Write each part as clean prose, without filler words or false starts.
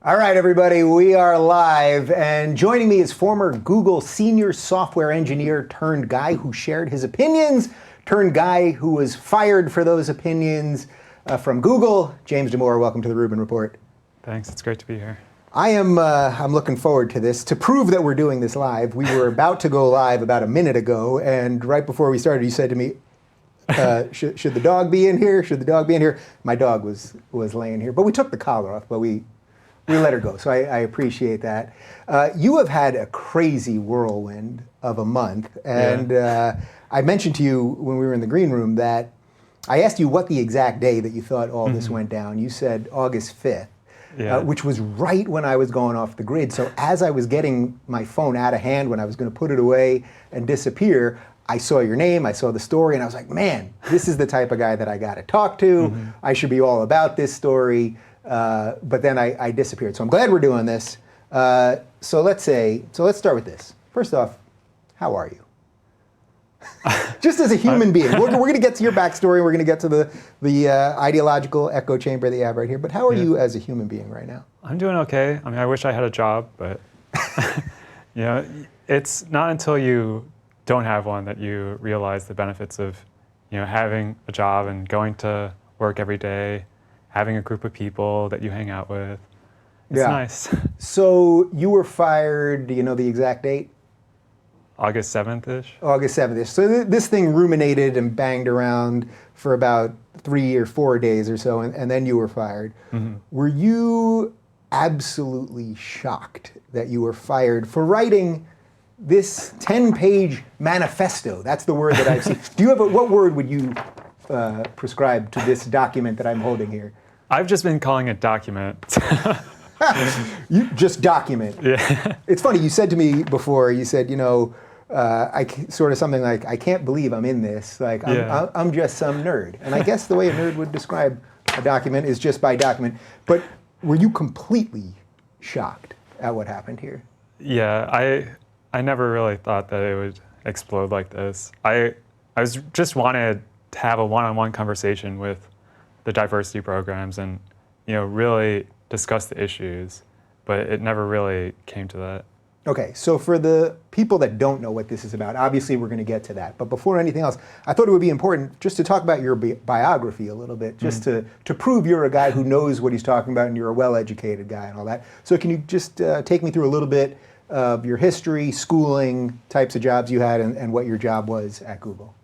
All right, everybody, we are live, and joining me is former Google senior software engineer turned guy who shared his opinions, turned guy who was fired for those opinions from Google, James Damore. Welcome to the Rubin Report. Thanks, it's great to be here. I'm looking forward to this. To prove that we're doing this live, we were about to go live about a minute ago, and right before we started, you said to me, should the dog be in here? Should the dog be in here? My dog was laying here, but we took the collar off, but we let her go, so I appreciate that. You have had a crazy whirlwind of a month, and I mentioned to you when we were in the green room that I asked you what the exact day that you thought all this went down. You said August 5th, which was right when I was going off the grid. So as I was getting my phone out of hand, when I was going to put it away and disappear, I saw your name, I saw the story, and I was like, man, this is the type of guy that I got to talk to. I should be all about this story. But then I disappeared. So I'm glad we're doing this. So let's start with this. First off, how are you? Just as a human being. We're going to get to your backstory. We're going to get to the ideological echo chamber that you have right here. But how are you as a human being right now? I'm doing okay. I mean, I wish I had a job, but you know, it's not until you don't have one that you realize the benefits of, you know, having a job and going to work every day, having a group of people that you hang out with. It's nice. So you were fired, do you know the exact date? August 7th-ish. August 7th-ish. So this thing ruminated and banged around for about 3 or 4 days or so, and then you were fired. Were you absolutely shocked that you were fired for writing this 10-page manifesto? That's the word that I've seen. Do you have what word would you prescribe to this document that I'm holding here? I've just been calling it document. You just document. Yeah. It's funny, you said to me before, you said, you know, sort of something like, I can't believe I'm in this. Like, I'm just some nerd. And I guess the way a nerd would describe a document is just by document. But were you completely shocked at what happened here? Yeah, I never really thought that it would explode like this. I just wanted to have a one-on-one conversation with the diversity programs and, you know, really discuss the issues, but it never really came to that. Okay, so for the people that don't know what this is about, obviously we're going to get to that, but before anything else, I thought it would be important just to talk about your biography a little bit, just to prove you're a guy who knows what he's talking about and you're a well-educated guy and all that. So can you just take me through a little bit of your history, schooling, types of jobs you had, and what your job was at Google?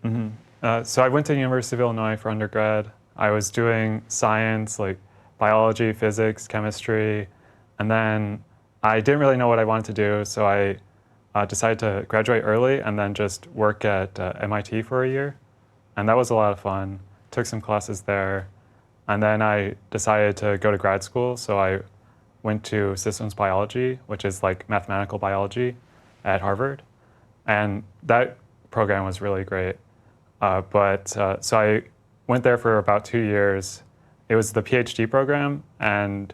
So I went to the University of Illinois for undergrad. I was doing science, like biology, physics, chemistry, and then I didn't really know what I wanted to do, so I decided to graduate early and then just work at MIT for a year. And that was a lot of fun. Took some classes there. And then I decided to go to grad school, so I went to systems biology, which is like mathematical biology at Harvard. And that program was really great. So I went there for about 2 years. It was the PhD program, and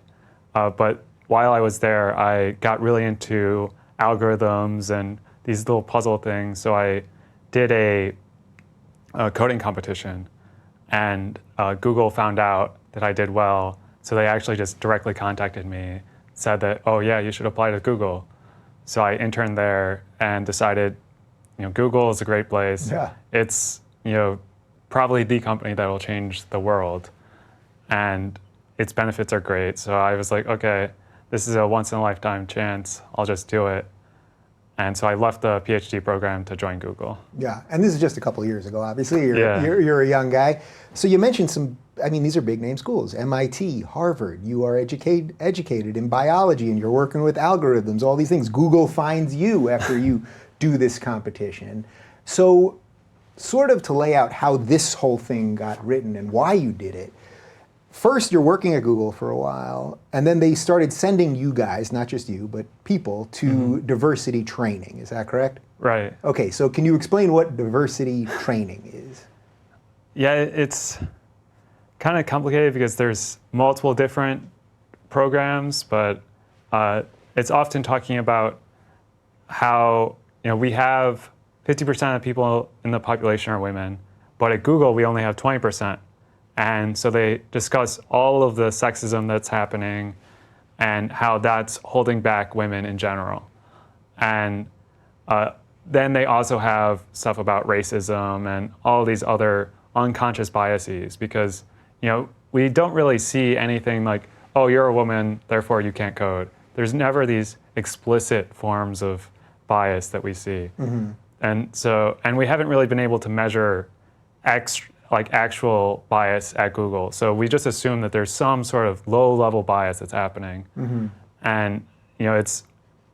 but while I was there, I got really into algorithms and these little puzzle things. So I did a coding competition, and Google found out that I did well. So they actually just directly contacted me, said that, oh yeah, you should apply to Google. So I interned there and decided, you know, Google is a great place. Yeah. It's, you know, probably the company that will change the world, and its benefits are great. So I was like, okay, this is a once-in-a-lifetime chance. I'll just do it. And so I left the PhD program to join Google. Yeah, and this is just a couple of years ago, obviously. You're a young guy. So you mentioned some, I mean, these are big name schools, MIT, Harvard. You are educated in biology, and you're working with algorithms, all these things. Google finds you after you do this competition. So sort of to lay out how this whole thing got written and why you did it, first, you're working at Google for a while, and then they started sending you guys, not just you, but people, to diversity training. Is that correct? Right. Okay, so can you explain what diversity training is? Yeah, it's kind of complicated because there's multiple different programs, but it's often talking about how, you know, we have 50% of the people in the population are women, but at Google we only have 20%. And so they discuss all of the sexism that's happening and how that's holding back women in general. And then they also have stuff about racism and all these other unconscious biases, because we don't really see anything like, oh, you're a woman, therefore you can't code. There's never these explicit forms of bias that we see. Mm-hmm. And we haven't really been able to measure actual bias at Google. So we just assume that there's some sort of low-level bias that's happening. Mm-hmm. And it's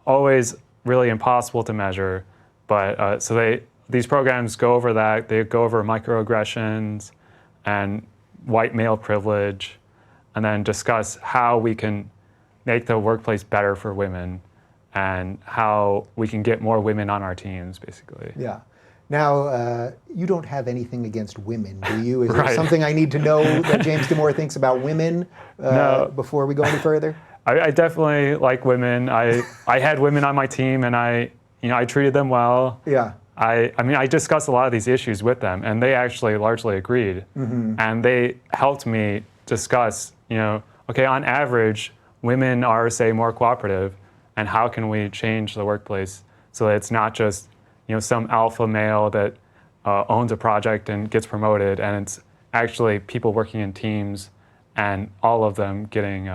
always really impossible to measure. But so these programs go over that. They go over microaggressions and white male privilege, and then discuss how we can make the workplace better for women and how we can get more women on our teams, basically. Yeah. Now, you don't have anything against women, do you? Is Right. there something I need to know that James Damore thinks about women No. before we go any further? I definitely like women. I had women on my team, and I treated them well. Yeah. I discussed a lot of these issues with them, and they actually largely agreed. Mm-hmm. And they helped me discuss, okay, on average, women are, say, more cooperative, and how can we change the workplace so that it's not just, some alpha male that owns a project and gets promoted, and it's actually people working in teams and all of them getting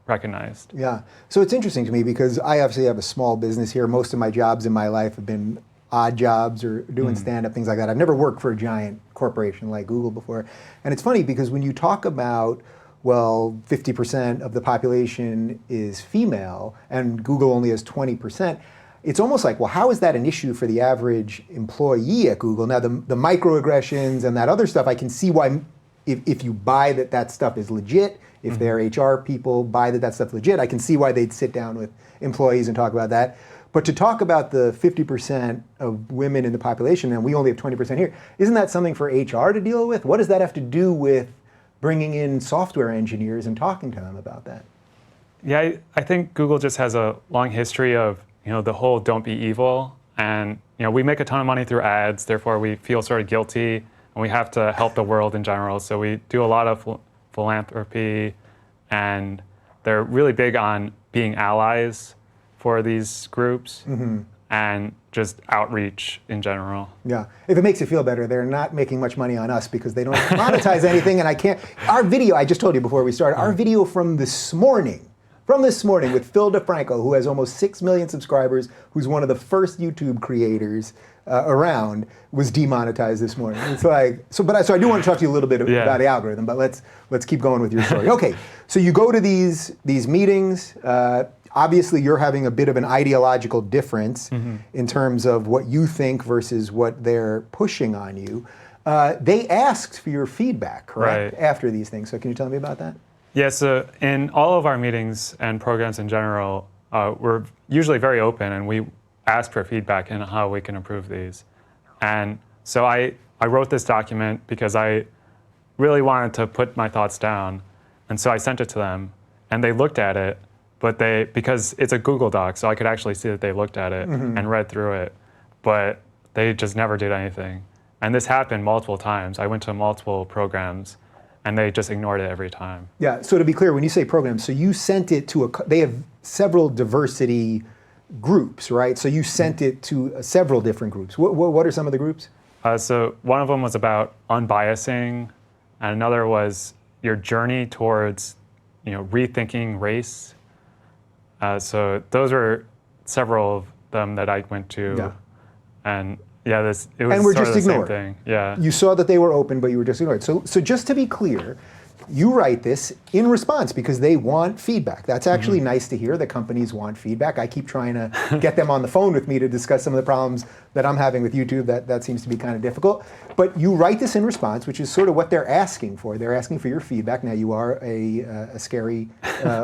recognized. Yeah. So it's interesting to me because I obviously have a small business here. Most of my jobs in my life have been odd jobs or doing stand-up, things like that. I've never worked for a giant corporation like Google before. And it's funny because when you talk about, well, 50% of the population is female and Google only has 20%, it's almost like, well, how is that an issue for the average employee at Google? Now, the microaggressions and that other stuff, I can see why, if you buy that stuff is legit, if their HR people buy that stuff legit, I can see why they'd sit down with employees and talk about that. But to talk about the 50% of women in the population, and we only have 20% here, isn't that something for HR to deal with? What does that have to do with bringing in software engineers and talking to them about that? Yeah, I think Google just has a long history of, the whole don't be evil. And, we make a ton of money through ads, therefore we feel sort of guilty, and we have to help the world in general. So we do a lot of philanthropy, and they're really big on being allies for these groups, and just outreach in general. Yeah, if it makes you feel better, they're not making much money on us because they don't monetize anything, and I can't. Our video, I just told you before we started, our video from this morning with Phil DeFranco, who has almost 6 million subscribers, who's one of the first YouTube creators around, was demonetized this morning. It's like, so I do want to talk to you a little bit about the algorithm, but let's keep going with your story. Okay, so you go to these meetings. Obviously, you're having a bit of an ideological difference in terms of what you think versus what they're pushing on you. They asked for your feedback, correct, after these things. So can you tell me about that? Yeah, so in all of our meetings and programs in general, we're usually very open, and we ask for feedback and how we can improve these. And so I wrote this document because I really wanted to put my thoughts down. And so I sent it to them, and they looked at it, but because it's a Google Doc, so I could actually see that they looked at it and read through it, but they just never did anything. And this happened multiple times. I went to multiple programs, and they just ignored it every time. Yeah, so to be clear, when you say programs, so you sent it to they have several diversity groups, right? So you sent it to several different groups. What are some of the groups? So one of them was about unbiasing, and another was your journey towards, rethinking race. So those were several of them that I went to, and it was and we're sort just of the ignored. same thing. Yeah. You saw that they were open, but you were just ignored. So just to be clear, you write this in response because they want feedback. That's actually nice to hear that companies want feedback. I keep trying to get them on the phone with me to discuss some of the problems that I'm having with YouTube. That seems to be kind of difficult. But you write this in response, which is sort of what they're asking for. They're asking for your feedback. Now, you are a scary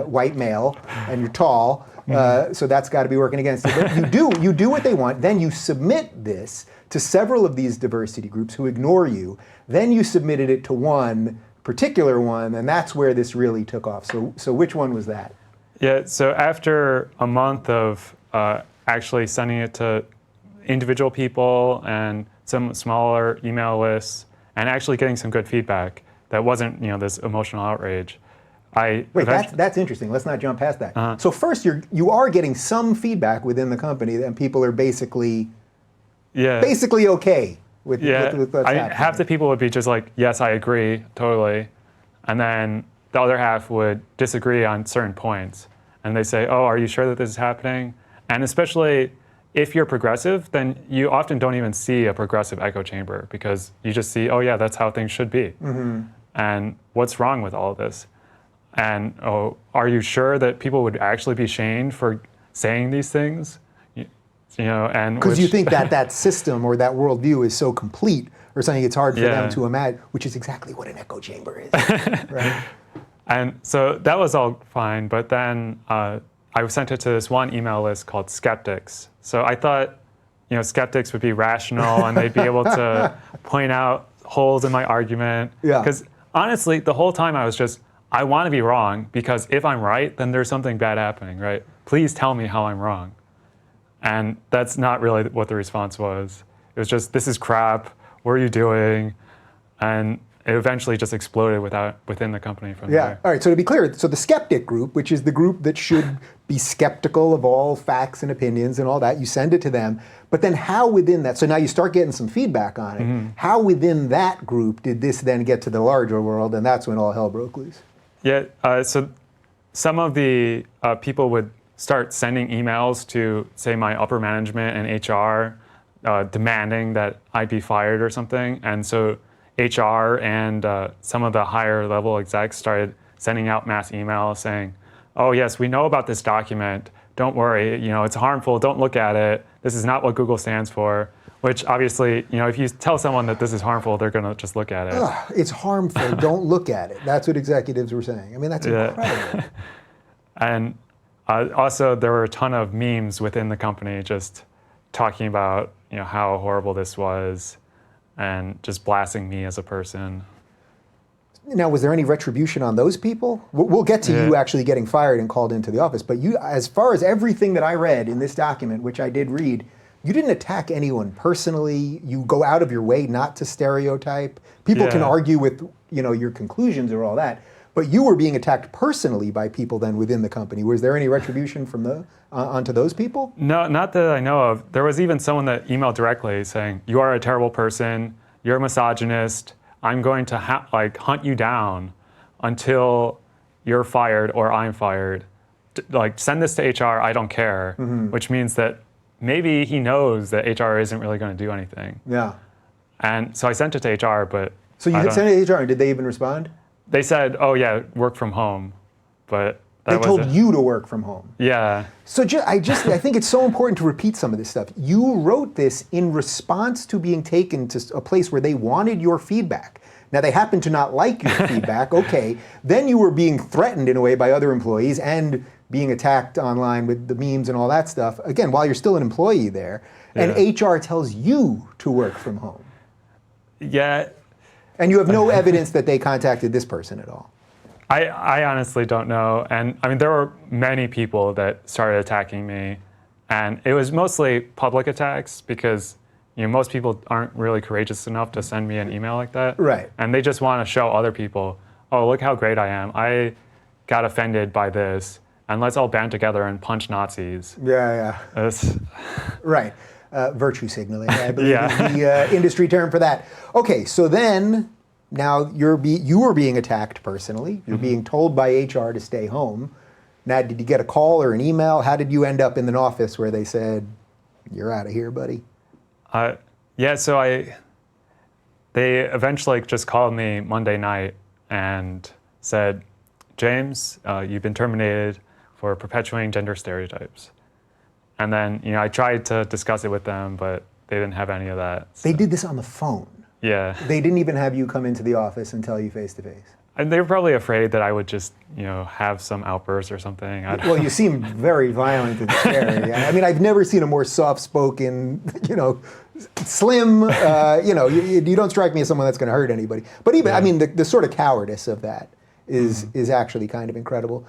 white male, and you're tall, so that's got to be working against you. But you do what they want. Then you submit this to several of these diversity groups who ignore you. Then you submitted it to one particular one, and that's where this really took off. So which one was that? Yeah, so after a month of actually sending it to individual people and some smaller email lists, and actually getting some good feedback that wasn't, this emotional outrage, I Wait, that's interesting. Let's not jump past that. So first, you are getting some feedback within the company, and people are basically okay with what's happening. Half the people would be just like, yes, I agree, totally. And then the other half would disagree on certain points. And they say, oh, are you sure that this is happening? And especially if you're progressive, then you often don't even see a progressive echo chamber because you just see, oh yeah, that's how things should be. And what's wrong with all of this? And oh, are you sure that people would actually be shamed for saying these things? And because you think that system or that worldview is so complete or something it's hard for them to imagine, which is exactly what an echo chamber is, right? And so that was all fine, but then I sent it to this one email list called Skeptics. So I thought, skeptics would be rational and they'd be able to point out holes in my argument. Because honestly, the whole time I want to be wrong because if I'm right, then there's something bad happening, right? Please tell me how I'm wrong. And that's not really what the response was. It was just, this is crap, what are you doing? And it eventually just exploded within the company from there. All right, so to be clear, so the skeptic group, which is the group that should be skeptical of all facts and opinions and all that, you send it to them. But then how within that, so now you start getting some feedback on it, how within that group did this then get to the larger world, and that's when all hell broke loose? Yeah, so some of the people would start sending emails to, say, my upper management and HR, demanding that I be fired or something. And so HR and some of the higher level execs started sending out mass emails saying, oh yes, we know about this document. Don't worry, it's harmful. Don't look at it. This is not what Google stands for. Which obviously, if you tell someone that this is harmful, they're going to just look at it. Ugh, it's harmful. Don't look at it. That's what executives were saying. I mean, that's incredible. And also, there were a ton of memes within the company just talking about how horrible this was and just blasting me as a person. Now, was there any retribution on those people? We'll get to you actually getting fired and called into the office. But you, as far as everything that I read in this document, which I did read, you didn't attack anyone personally. You go out of your way not to stereotype. People can argue with your conclusions or all that. But you were being attacked personally by people then within the company. Was there any retribution from onto those people? No, not that I know of. There was even someone that emailed directly saying, you are a terrible person, you're a misogynist, I'm going to hunt you down until you're fired or I'm fired. Send this to HR, I don't care, which means that maybe he knows that HR isn't really going to do anything. Yeah. And so I sent it to HR, but so you had sent it to HR, and did they even respond? They said, oh yeah, work from home, but they told you to work from home. Yeah. So I think it's so important to repeat some of this stuff. You wrote this in response to being taken to a place where they wanted your feedback. Now they happen to not like your feedback, okay. Then you were being threatened in a way by other employees and being attacked online with the memes and all that stuff, again, while you're still an employee there, and HR tells you to work from home. Yeah. And you have no evidence that they contacted this person at all. I honestly don't know. And I mean, there were many people that started attacking me. And it was mostly public attacks because most people aren't really courageous enough to send me an email like that. Right. And they just want to show other people, oh, look how great I am. I got offended by this. And let's all band together and punch Nazis. Yeah. Right. Virtue signaling, I believe is the industry term for that. Okay, so then, now you were being attacked personally. You're being told by HR to stay home. Now, did you get a call or an email? How did you end up in an office where they said, you're out of here, buddy? So they eventually just called me Monday night and said, James, you've been terminated for perpetuating gender stereotypes. And then, I tried to discuss it with them, but they didn't have any of that. So. They did this on the phone. Yeah. They didn't even have you come into the office and tell you face to face. And they were probably afraid that I would just, have some outburst or something. Well, you seem very violent and scary. I mean, I've never seen a more soft-spoken, slim, you don't strike me as someone that's going to hurt anybody. But even, I mean, the sort of cowardice of that is actually kind of incredible.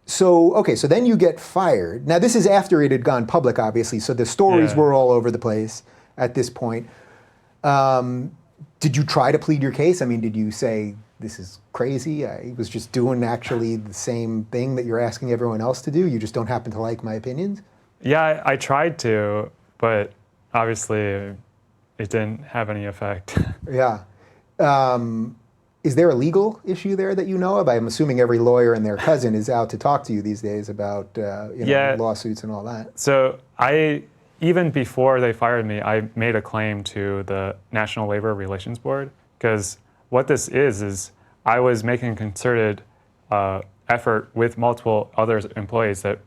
So then you get fired. Now, this is after it had gone public, obviously, so the stories were all over the place at this point. Did you try to plead your case? I mean, did you say, this is crazy. I was just doing actually the same thing that you're asking everyone else to do. You just don't happen to like my opinions? Yeah, I tried to, but obviously it didn't have any effect. Yeah. Is there a legal issue there that you know of? I'm assuming every lawyer and their cousin is out to talk to you these days about Yeah. lawsuits and all that. So even before they fired me, I made a claim to the National Labor Relations Board, because what this is I was making a concerted effort with multiple other employees that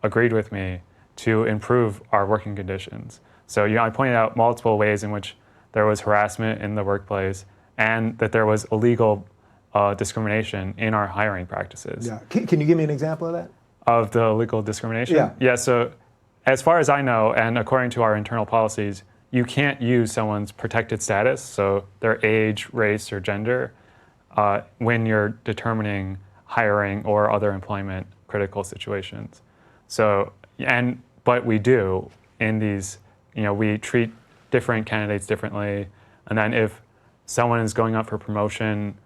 agreed with me to improve our working conditions. So I pointed out multiple ways in which there was harassment in the workplace and that there was illegal discrimination in our hiring practices. Yeah. Can you give me an example of that? Of the illegal discrimination? Yeah. Yeah, so as far as I know, and according to our internal policies, you can't use someone's protected status, so their age, race, or gender, when you're determining hiring or other employment critical situations. So, but we do in these, we treat different candidates differently, and then if someone is going up for promotion,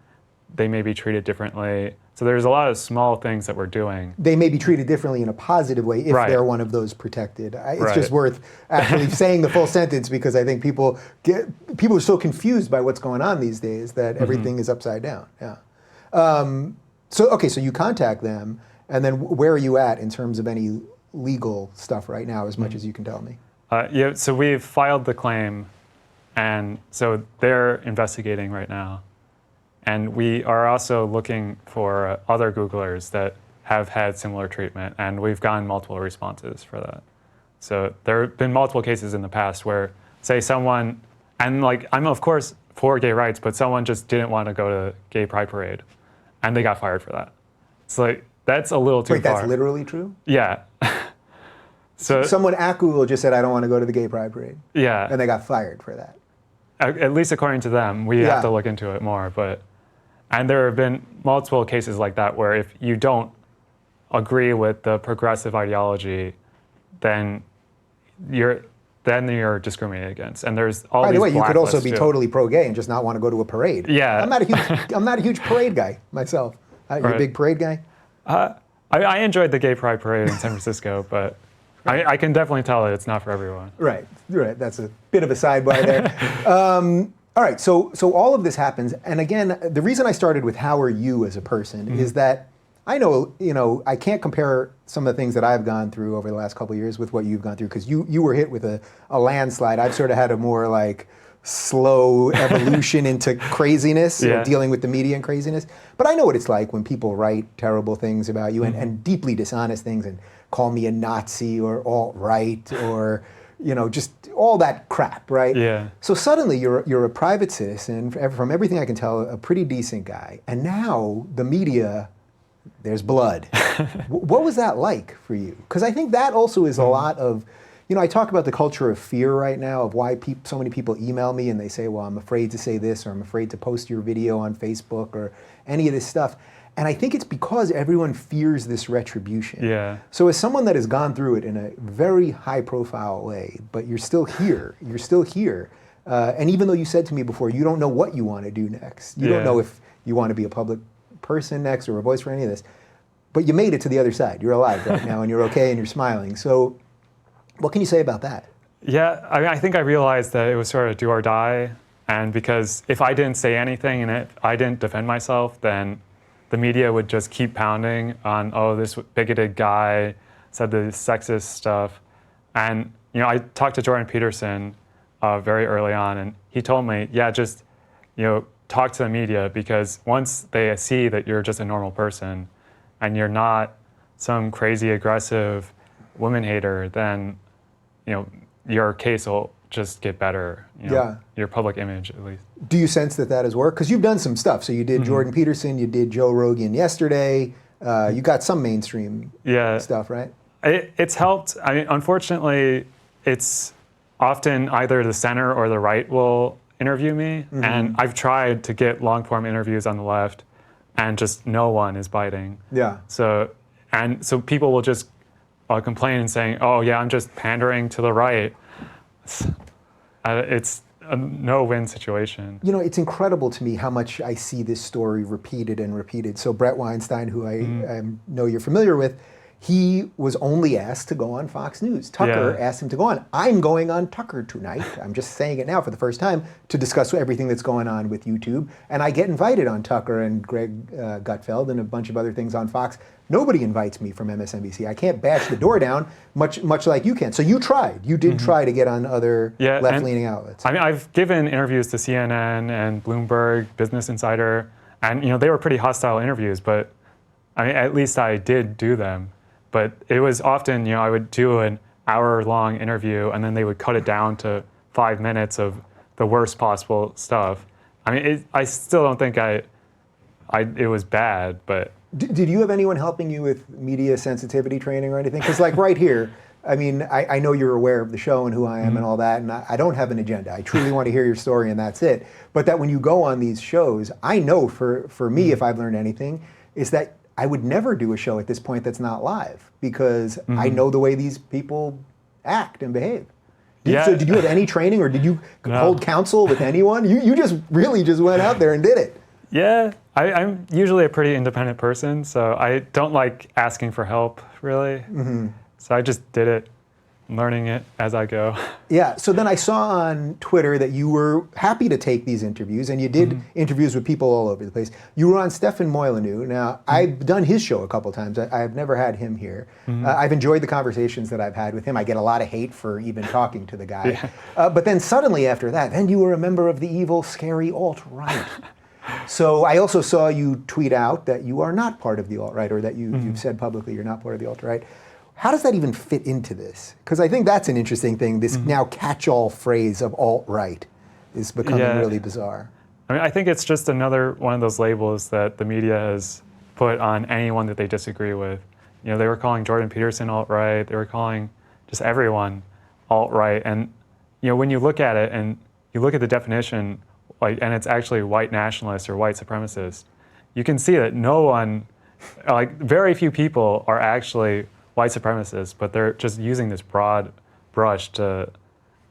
they may be treated differently. So there's a lot of small things that we're doing. They may be treated differently in a positive way if Right. they're one of those protected. It's Right. just worth actually saying the full sentence, because I think people are so confused by what's going on these days that everything is upside down. Yeah. So you contact them, and then where are you at in terms of any legal stuff right now, as much as you can tell me? Yeah, so we've filed the claim, and so they're investigating right now. And we are also looking for other Googlers that have had similar treatment, and we've gotten multiple responses for that. So there have been multiple cases in the past where, say someone, and I'm of course for gay rights, but someone just didn't want to go to gay pride parade, and they got fired for that. It's that's a little too Wait, far. that's literally true? Yeah. So Someone at Google just said, I don't want to go to the gay pride parade. yeah, And they got fired for that. at least according to them, we Yeah. have to look into it more. And there have been multiple cases like that where if you don't agree with the progressive ideology, then you're discriminated against. And there's all By these the way, you could also blacklists, be too. totally pro-gay and just not want to go to a parade. Yeah. I'm not a huge parade guy myself. You're a Right. big parade guy? I enjoyed the gay pride parade in San Francisco, but I can definitely tell that it's not for everyone. Right. That's a bit of a sidebar there. All right, so all of this happens, and again, the reason I started with how are you as a person is that I know, I can't compare some of the things that I've gone through over the last couple of years with what you've gone through, because you were hit with a landslide. I've sort of had a more slow evolution into craziness, dealing with the media and craziness. But I know what it's like when people write terrible things about you and deeply dishonest things and call me a Nazi or alt-right or just all that crap, right? Yeah. So suddenly you're a private citizen, from everything I can tell, a pretty decent guy. And now the media, there's blood. What was that like for you? Because I think that also is a lot of, I talk about the culture of fear right now, of why so many people email me and they say, well, I'm afraid to say this, or I'm afraid to post your video on Facebook, or any of this stuff. And I think it's because everyone fears this retribution. Yeah. So as someone that has gone through it in a very high profile way, but you're still here, and even though you said to me before, you don't know what you want to do next. You don't know if you want to be a public person next or a voice for any of this, but you made it to the other side. You're alive right now and you're okay and you're smiling. So what can you say about that? Yeah, I think I realized that it was sort of do or die, and because if I didn't say anything and if I didn't defend myself, then the media would just keep pounding on, oh, this bigoted guy said this sexist stuff. And I talked to Jordan Peterson very early on, and he told me, just talk to the media, because once they see that you're just a normal person and you're not some crazy aggressive woman hater, then your case will just get better. Your public image, at least. Do you sense that has worked? Because you've done some stuff. So you did Jordan Peterson, you did Joe Rogan yesterday. You got some mainstream stuff, right? It's helped. I mean, unfortunately, it's often either the center or the right will interview me. And I've tried to get long-form interviews on the left, and just no one is biting. Yeah. So people will just complain and saying, oh, yeah, I'm just pandering to the right. It's a no-win situation. You know, it's incredible to me how much I see this story repeated and repeated. So Brett Weinstein, who I know you're familiar with, he was only asked to go on Fox News. Tucker asked him to go on. I'm going on Tucker tonight. I'm just saying it now for the first time to discuss everything that's going on with YouTube. And I get invited on Tucker and Greg Gutfeld and a bunch of other things on Fox. Nobody invites me from MSNBC. I can't bash the door down, much like you can. So you tried. You did try to get on other left-leaning outlets. I mean, I've given interviews to CNN and Bloomberg, Business Insider, and they were pretty hostile interviews. But I mean, at least I did do them. But it was often, I would do an hour-long interview, and then they would cut it down to 5 minutes of the worst possible stuff. I mean, I still don't think it was bad, but. Did you have anyone helping you with media sensitivity training or anything? Because like right here, I mean, I know you're aware of the show and who I am and all that, and I don't have an agenda. I truly want to hear your story, and that's it. But that when you go on these shows, I know for me, if I've learned anything, is that I would never do a show at this point that's not live, because I know the way these people act and behave. So did you have any training, or did you hold counsel with anyone? You just really just went out there and did it. Yeah, I'm usually a pretty independent person, so I don't like asking for help, really. So I just did it, learning it as I go. Yeah, so then I saw on Twitter that you were happy to take these interviews, and you did interviews with people all over the place. You were on Stefan Molyneux. Now, I've done his show a couple times. I've never had him here. I've enjoyed the conversations that I've had with him. I get a lot of hate for even talking to the guy. But then suddenly after that, then you were a member of the evil, scary alt-right. So I also saw you tweet out that you are not part of the alt-right, or that you've said publicly you're not part of the alt-right. How does that even fit into this? Because I think that's an interesting thing. This now catch-all phrase of alt-right is becoming really bizarre. I mean, I think it's just another one of those labels that the media has put on anyone that they disagree with. They were calling Jordan Peterson alt-right. They were calling just everyone alt-right. And when you look at it and you look at the definition, and it's actually white nationalist or white supremacist, you can see that no one, very few people are actually white supremacists, but they're just using this broad brush to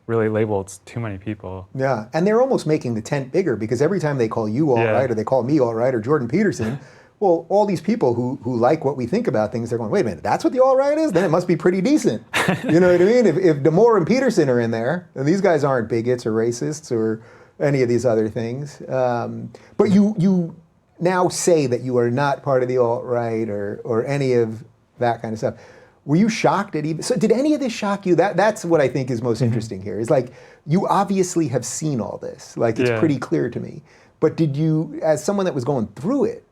really label too many people. Yeah, and they're almost making the tent bigger, because every time they call you alt-right or they call me alt-right or Jordan Peterson, well, all these people who like what we think about things, they're going, wait a minute, that's what the alt-right is? Then it must be pretty decent. You know what I mean? If Damore and Peterson are in there, and these guys aren't bigots or racists or any of these other things. But you now say that you are not part of the alt-right or any of that kind of stuff. Were you shocked at even, so did any of this shock you? That's what I think is most interesting here, is like, you obviously have seen all this. Like, it's pretty clear to me. But did you, as someone that was going through it,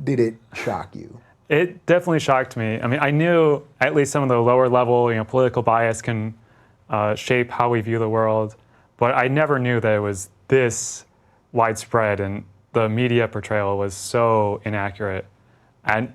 did it shock you? It definitely shocked me. I mean, I knew at least some of the lower level, political bias can shape how we view the world, but I never knew that it was this widespread, and the media portrayal was so inaccurate. And,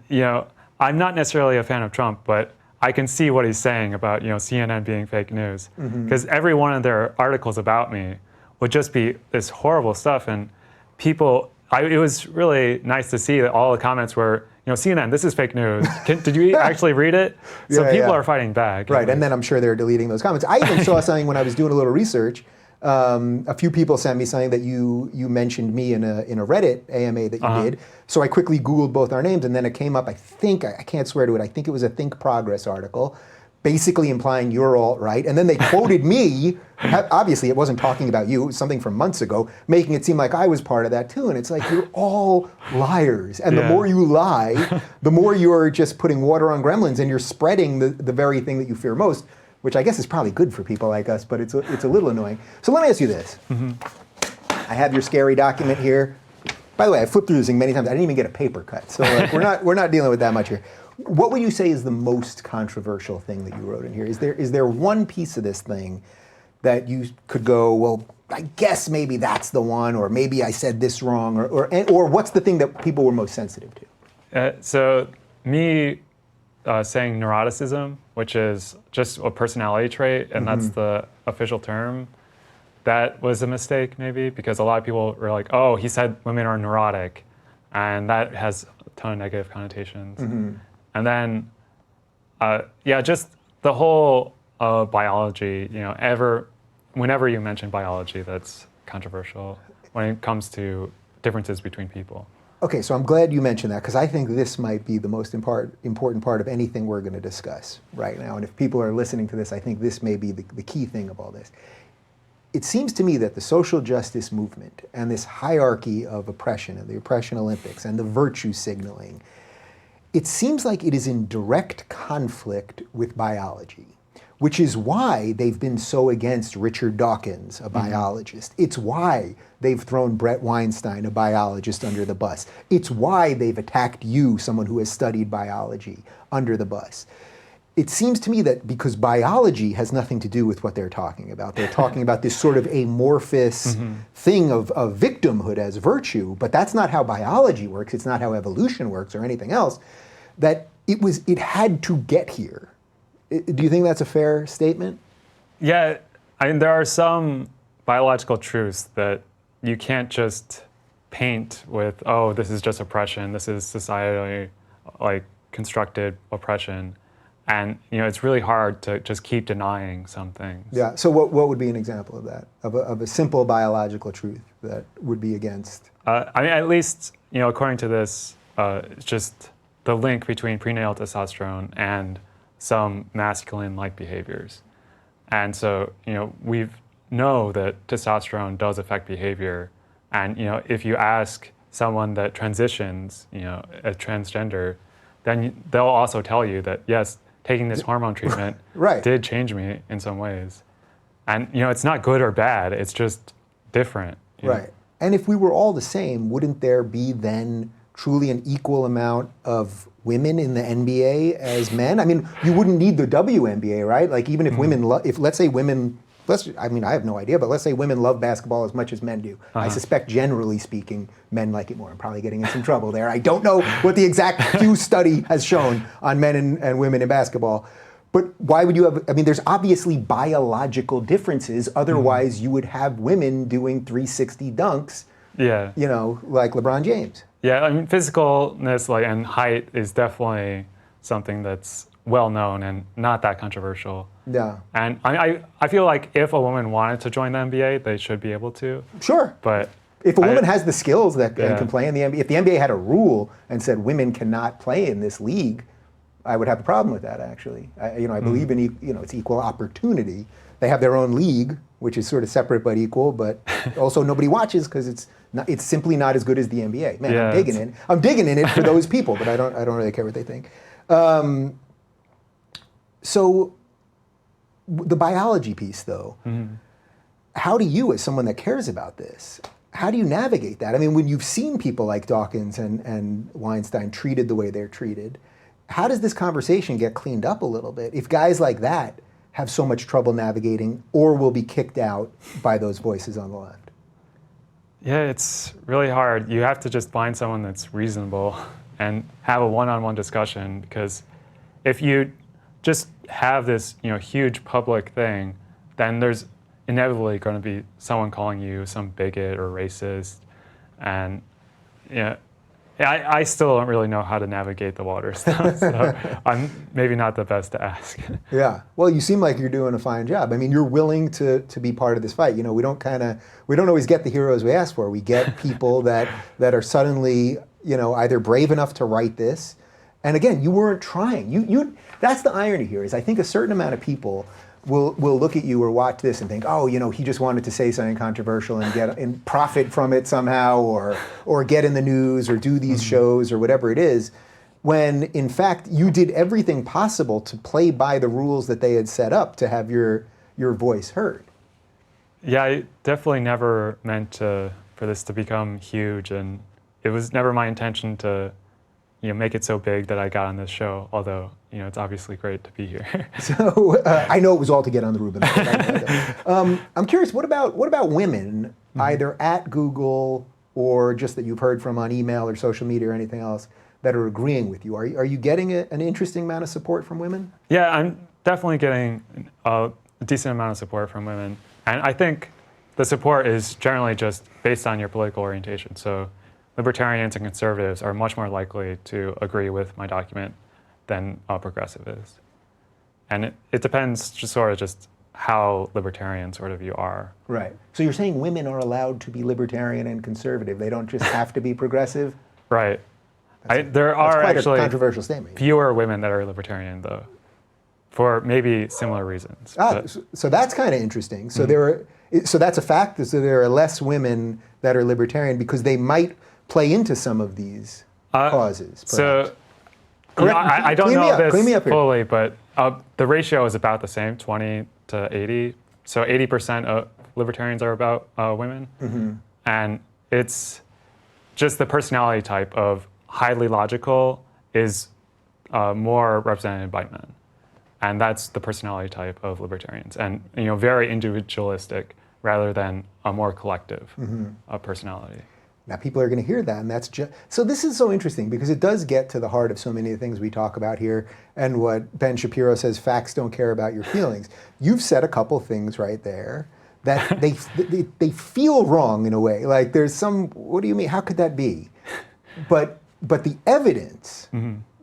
I'm not necessarily a fan of Trump, but I can see what he's saying about, CNN being fake news. Because every one of their articles about me would just be this horrible stuff. And people, it was really nice to see that all the comments were, CNN, this is fake news. Did you actually read it? So people are fighting back. Right, and then I'm sure they're deleting those comments. I even saw something when I was doing a little research. A few people sent me something that you mentioned me in a Reddit AMA that you did. So I quickly Googled both our names, and then it came up, I think, I can't swear to it, I think it was a Think Progress article, basically implying you're alt-right. And then they quoted me, obviously it wasn't talking about you, it was something from months ago, making it seem like I was part of that too. And it's like, you're all liars. And the more you lie, the more you're just putting water on gremlins, and you're spreading the very thing that you fear most, which I guess is probably good for people like us, but it's a little annoying. So let me ask you this. I have your scary document here. By the way, I flipped through this thing many times. I didn't even get a paper cut, so we're not dealing with that much here. What would you say is the most controversial thing that you wrote in here? Is there one piece of this thing that you could go, well, I guess maybe that's the one, or maybe I said this wrong, or what's the thing that people were most sensitive to? So me saying neuroticism, which is just a personality trait, and that's the official term, that was a mistake maybe, because a lot of people were like, oh, he said women are neurotic, and that has a ton of negative connotations. And then, just the whole biology, whenever you mention biology, that's controversial when it comes to differences between people. Okay, so I'm glad you mentioned that because I think this might be the most important part of anything we're going to discuss right now. And if people are listening to this, I think this may be the key thing of all this. It seems to me that the social justice movement and this hierarchy of oppression and the oppression Olympics and the virtue signaling, it seems like it is in direct conflict with biology, which is why they've been so against Richard Dawkins, a biologist. It's why they've thrown Brett Weinstein, a biologist, under the bus. It's why they've attacked you, someone who has studied biology, under the bus. It seems to me that because biology has nothing to do with what they're talking about. They're talking about this sort of amorphous thing of victimhood as virtue, but that's not how biology works. It's not how evolution works or anything else. That it had to get here. Do you think that's a fair statement? Yeah, I mean, there are some biological truths that you can't just paint with, oh, this is just oppression, this is societally constructed oppression. And it's really hard to just keep denying some things. Yeah, so what would be an example of that, of a simple biological truth that would be against? I mean, at least, according to this, it's just the link between prenatal testosterone and some masculine-like behaviors. And so, we know that testosterone does affect behavior. And, if you ask someone that transitions, a transgender, then they'll also tell you that, yes, taking this hormone treatment did change me in some ways. And, it's not good or bad, it's just different. Right. And if we were all the same, wouldn't there be then truly an equal amount of women in the NBA as men? I mean, you wouldn't need the WNBA, right? Like even if women, let's say women, I mean, I have no idea, but let's say women love basketball as much as men do. I suspect generally speaking, men like it more. I'm probably getting in some trouble there. I don't know what the exact Pew study has shown on men and women in basketball. But why would you have, I mean, there's obviously biological differences. Otherwise, you would have women doing 360 dunks, like LeBron James. Yeah, I mean, physicalness and height is definitely something that's well known and not that controversial. Yeah. And I feel like if a woman wanted to join the NBA, they should be able to. Sure. But if a woman has the skills that can play in the NBA, if the NBA had a rule and said women cannot play in this league, I would have a problem with that, actually. I believe in it's equal opportunity. They have their own league, which is sort of separate but equal, but also nobody watches because it's simply not as good as the NBA. Man, I'm digging in it for those people, but I don't really care what they think. So the biology piece, though, how do you, as someone that cares about this, how do you navigate that? I mean, when you've seen people like Dawkins and Weinstein treated the way they're treated, how does this conversation get cleaned up a little bit if guys like that have so much trouble navigating or will be kicked out by those voices on the left? Yeah, it's really hard. You have to just find someone that's reasonable and have a one-on-one discussion, because if you just have this huge public thing, then there's inevitably going to be someone calling you some bigot or racist. And I still don't really know how to navigate the waters, so I'm maybe not the best to ask. Yeah, well, you seem like you're doing a fine job. I mean, you're willing to be part of this fight. We don't always get the heroes we ask for. We get people that are suddenly either brave enough to write this, and again, you weren't trying. That's the irony here. Is I think a certain amount of people will look at you or watch this and think, oh, he just wanted to say something controversial and profit from it somehow, or get in the news or do these shows or whatever it is, when in fact you did everything possible to play by the rules that they had set up to have your voice heard. Yeah, I definitely never meant for this to become huge, and it was never my intention to make it so big that I got on this show, although it's obviously great to be here. So I know it was all to get on the Rubin Report. I'm curious, what about women, either at Google or just that you've heard from on email or social media or anything else, that are agreeing with you? Are you getting an interesting amount of support from women? Yeah, I'm definitely getting a decent amount of support from women. And I think the support is generally just based on your political orientation. So libertarians and conservatives are much more likely to agree with my document than a progressive is. And it depends just how libertarian sort of you are. Right. So you're saying women are allowed to be libertarian and conservative. They don't just have to be progressive? Right. There That's are quite actually a controversial statement. fewer women that are libertarian, though, for maybe similar reasons. So that's kind of interesting. So so that's a fact. So there are less women that are libertarian because they might play into some of these causes. So I don't know this fully, but the ratio is about the same, 20 to 80. So 80% of libertarians are about women. And it's just the personality type of highly logical is more represented by men. And that's the personality type of libertarians. And very individualistic rather than a more collective personality. Now people are going to hear that, and that's just so. This is so interesting because it does get to the heart of so many of the things we talk about here, and what Ben Shapiro says: facts don't care about your feelings. You've said a couple things right there that they feel wrong in a way. Like there's some. What do you mean? How could that be? But the evidence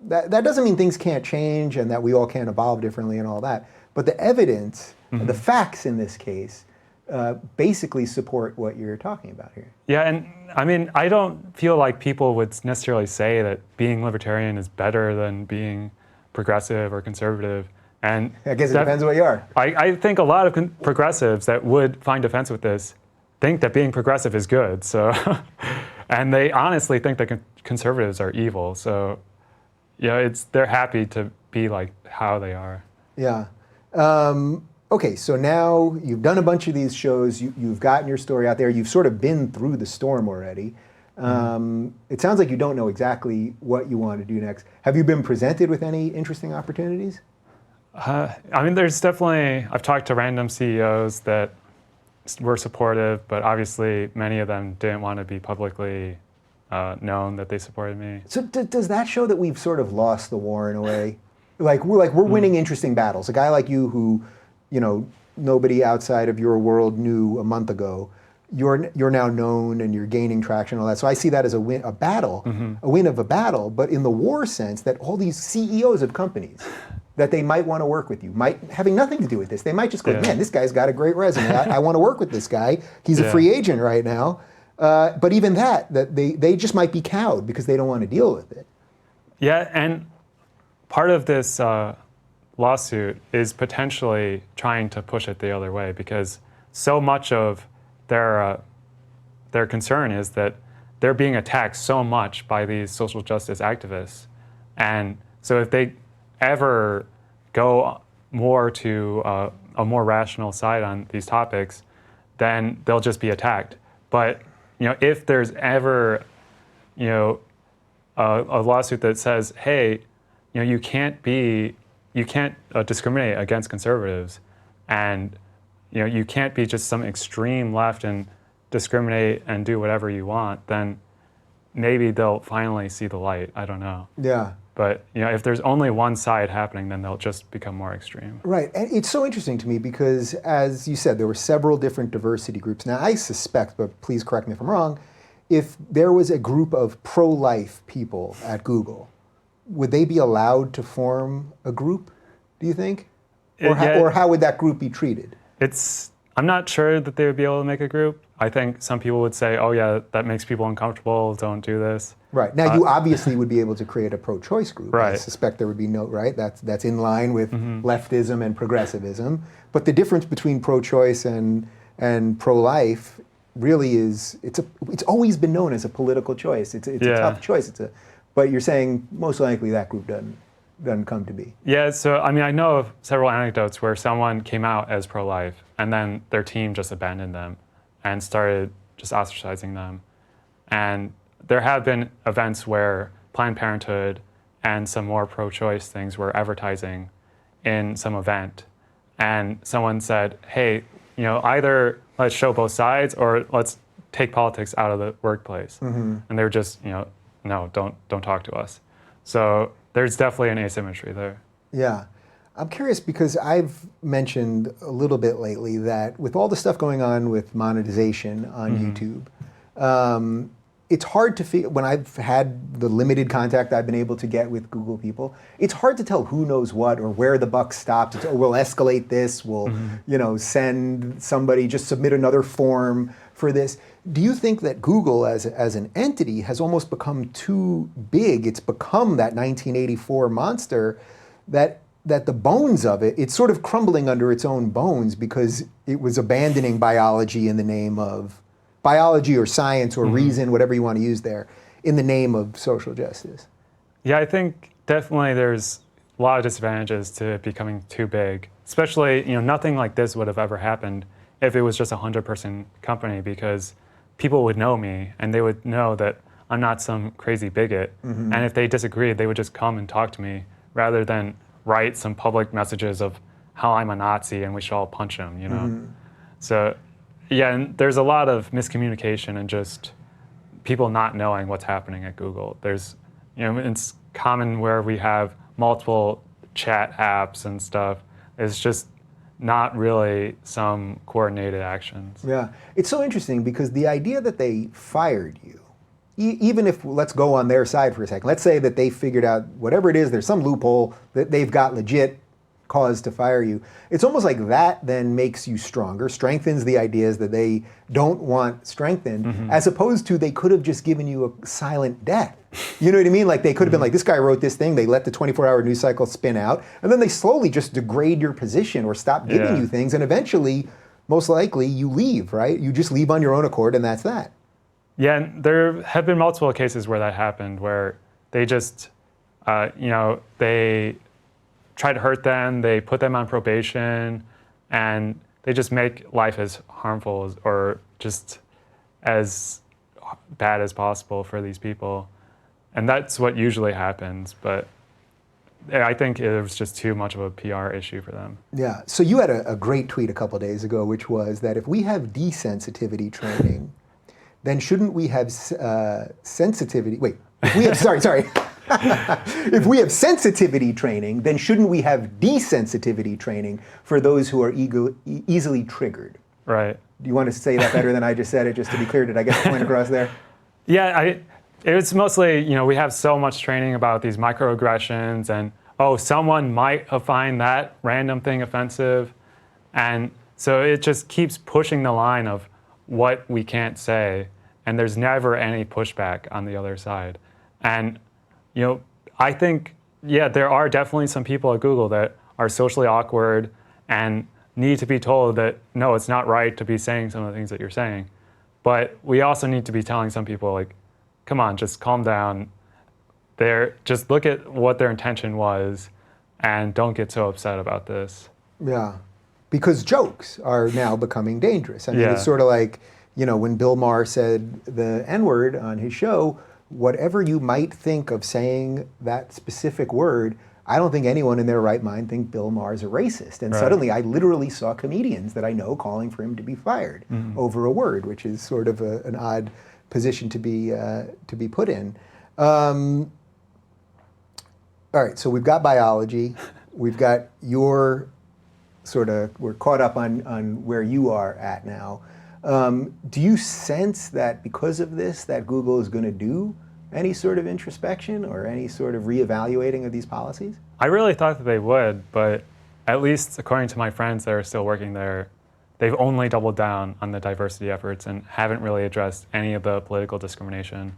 that doesn't mean things can't change and that we all can't evolve differently and all that. But the evidence, the facts in this case, basically support what you're talking about here. Yeah, and I mean, I don't feel like people would necessarily say that being libertarian is better than being progressive or conservative. And I guess it depends what you are. I think a lot of progressives that would find offense with this think that being progressive is good. So, and they honestly think that conservatives are evil. So, they're happy to be like how they are. Yeah. Okay, so now you've done a bunch of these shows, you've gotten your story out there, you've sort of been through the storm already. It sounds like you don't know exactly what you want to do next. Have you been presented with any interesting opportunities? I mean, there's definitely, I've talked to random CEOs that were supportive, but obviously many of them didn't want to be publicly known that they supported me. So does that show that we've sort of lost the war in a way? Like we're winning interesting battles. A guy like you who, nobody outside of your world knew a month ago, you're now known and you're gaining traction and all that. So I see that as a win of a battle, but in the war sense that all these CEOs of companies, that they might want to work with you, having nothing to do with this. They might just go, man, this guy's got a great resume. I want to work with this guy. He's a free agent right now. But even that they just might be cowed because they don't want to deal with it. Yeah, and part of this lawsuit is potentially trying to push it the other way because so much of their concern is that they're being attacked so much by these social justice activists. And so if they ever go more to a more rational side on these topics, then they'll just be attacked. But if there's ever a lawsuit that says, hey, you can't discriminate against conservatives, and you can't be just some extreme left and discriminate and do whatever you want, then maybe they'll finally see the light. I don't know. Yeah. But if there's only one side happening, then they'll just become more extreme. Right, and it's so interesting to me because, as you said, there were several different diversity groups. Now, I suspect, but please correct me if I'm wrong, if there was a group of pro-life people at Google, would they be allowed to form a group, do you think? Or how would that group be treated? I'm not sure that they would be able to make a group. I think some people would say, oh yeah, that makes people uncomfortable, don't do this. Right. Now, you obviously would be able to create a pro-choice group. Right. I suspect there would be that's in line with leftism and progressivism. But the difference between pro-choice and pro-life really is, it's always been known as a political choice. It's a tough choice. But you're saying most likely that group doesn't come to be. Yeah, so I mean, I know of several anecdotes where someone came out as pro-life and then their team just abandoned them and started just ostracizing them. And there have been events where Planned Parenthood and some more pro-choice things were advertising in some event. And someone said, hey, either let's show both sides or let's take politics out of the workplace. And they were just, no, don't talk to us. So there's definitely an asymmetry there. Yeah. I'm curious because I've mentioned a little bit lately that with all the stuff going on with monetization on YouTube, it's hard to figure, when I've had the limited contact I've been able to get with Google people, it's hard to tell who knows what or where the buck stops. It's, oh, we'll escalate this, we'll send somebody, just submit another form for this. Do you think that Google as an entity has almost become too big? It's become that 1984 monster that the bones of it, it's sort of crumbling under its own bones because it was abandoning biology in the name of biology or science or reason, whatever you want to use there, in the name of social justice. Yeah, I think definitely there's a lot of disadvantages to it becoming too big. Especially, nothing like this would have ever happened if it was just a 100-person company, because people would know me and they would know that I'm not some crazy bigot. And if they disagreed, they would just come and talk to me rather than write some public messages of how I'm a Nazi and we should all punch him, So, yeah, and there's a lot of miscommunication and just people not knowing what's happening at Google. There's, it's common where we have multiple chat apps and stuff. It's just not really some coordinated actions. Yeah, it's so interesting because the idea that they fired you, even if, let's go on their side for a second, let's say that they figured out whatever it is, there's some loophole that they've got legit cause to fire you. It's almost like that then makes you stronger, strengthens the ideas that they don't want strengthened, as opposed to they could have just given you a silent death. You know what I mean? Like they could have been like, this guy wrote this thing, they let the 24-hour news cycle spin out, and then they slowly just degrade your position or stop giving you things, and eventually, most likely, you leave, right? You just leave on your own accord, and that's that. Yeah, and there have been multiple cases where that happened, where they just, they try to hurt them, they put them on probation, and they just make life as harmful or just as bad as possible for these people. And that's what usually happens, but I think it was just too much of a PR issue for them. Yeah, so you had a great tweet a couple of days ago, which was that if we have desensitivity training, then shouldn't we have sensitivity, wait, if we have, sorry. If we have sensitivity training, then shouldn't we have desensitivity training for those who are easily triggered? Right. Do you want to say that better than I just said it, just to be clear? Did I get the point across there? Yeah, it's mostly, we have so much training about these microaggressions and, oh, someone might find that random thing offensive. And so it just keeps pushing the line of what we can't say. And there's never any pushback on the other side. And I think, there are definitely some people at Google that are socially awkward and need to be told that, no, it's not right to be saying some of the things that you're saying. But we also need to be telling some people, like, come on, just calm down. Just look at what their intention was and don't get so upset about this. Yeah, because jokes are now becoming dangerous. I mean, it's sort of like, when Bill Maher said the N-word on his show, whatever you might think of saying that specific word, I don't think anyone in their right mind think Bill Maher's a racist. And suddenly I literally saw comedians that I know calling for him to be fired over a word, which is sort of an odd position to be put in. All right, so we've got biology, we've got your we're caught up on where you are at now. Do you sense that because of this, that Google is going to do any sort of introspection or any sort of reevaluating of these policies? I really thought that they would, but at least according to my friends that are still working there, they've only doubled down on the diversity efforts and haven't really addressed any of the political discrimination.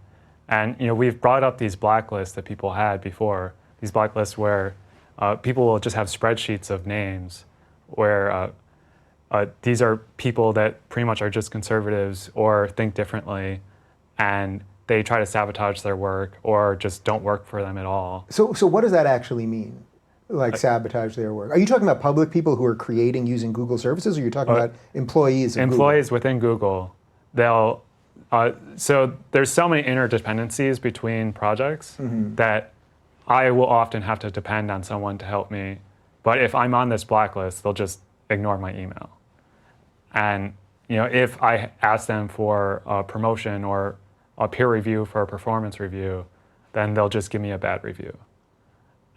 And we've brought up these blacklists that people had before, these blacklists where people will just have spreadsheets of names where these are people that pretty much are just conservatives or think differently, and they try to sabotage their work or just don't work for them at all. So what does that actually mean? Like sabotage their work? Are you talking about public people who are creating using Google services, or you're talking about employees of employees Google? Within Google. They'll so there's so many interdependencies between projects that I will often have to depend on someone to help me. But if I'm on this blacklist, they'll just ignore my email. And if I ask them for a promotion or a peer review for a performance review, then they'll just give me a bad review.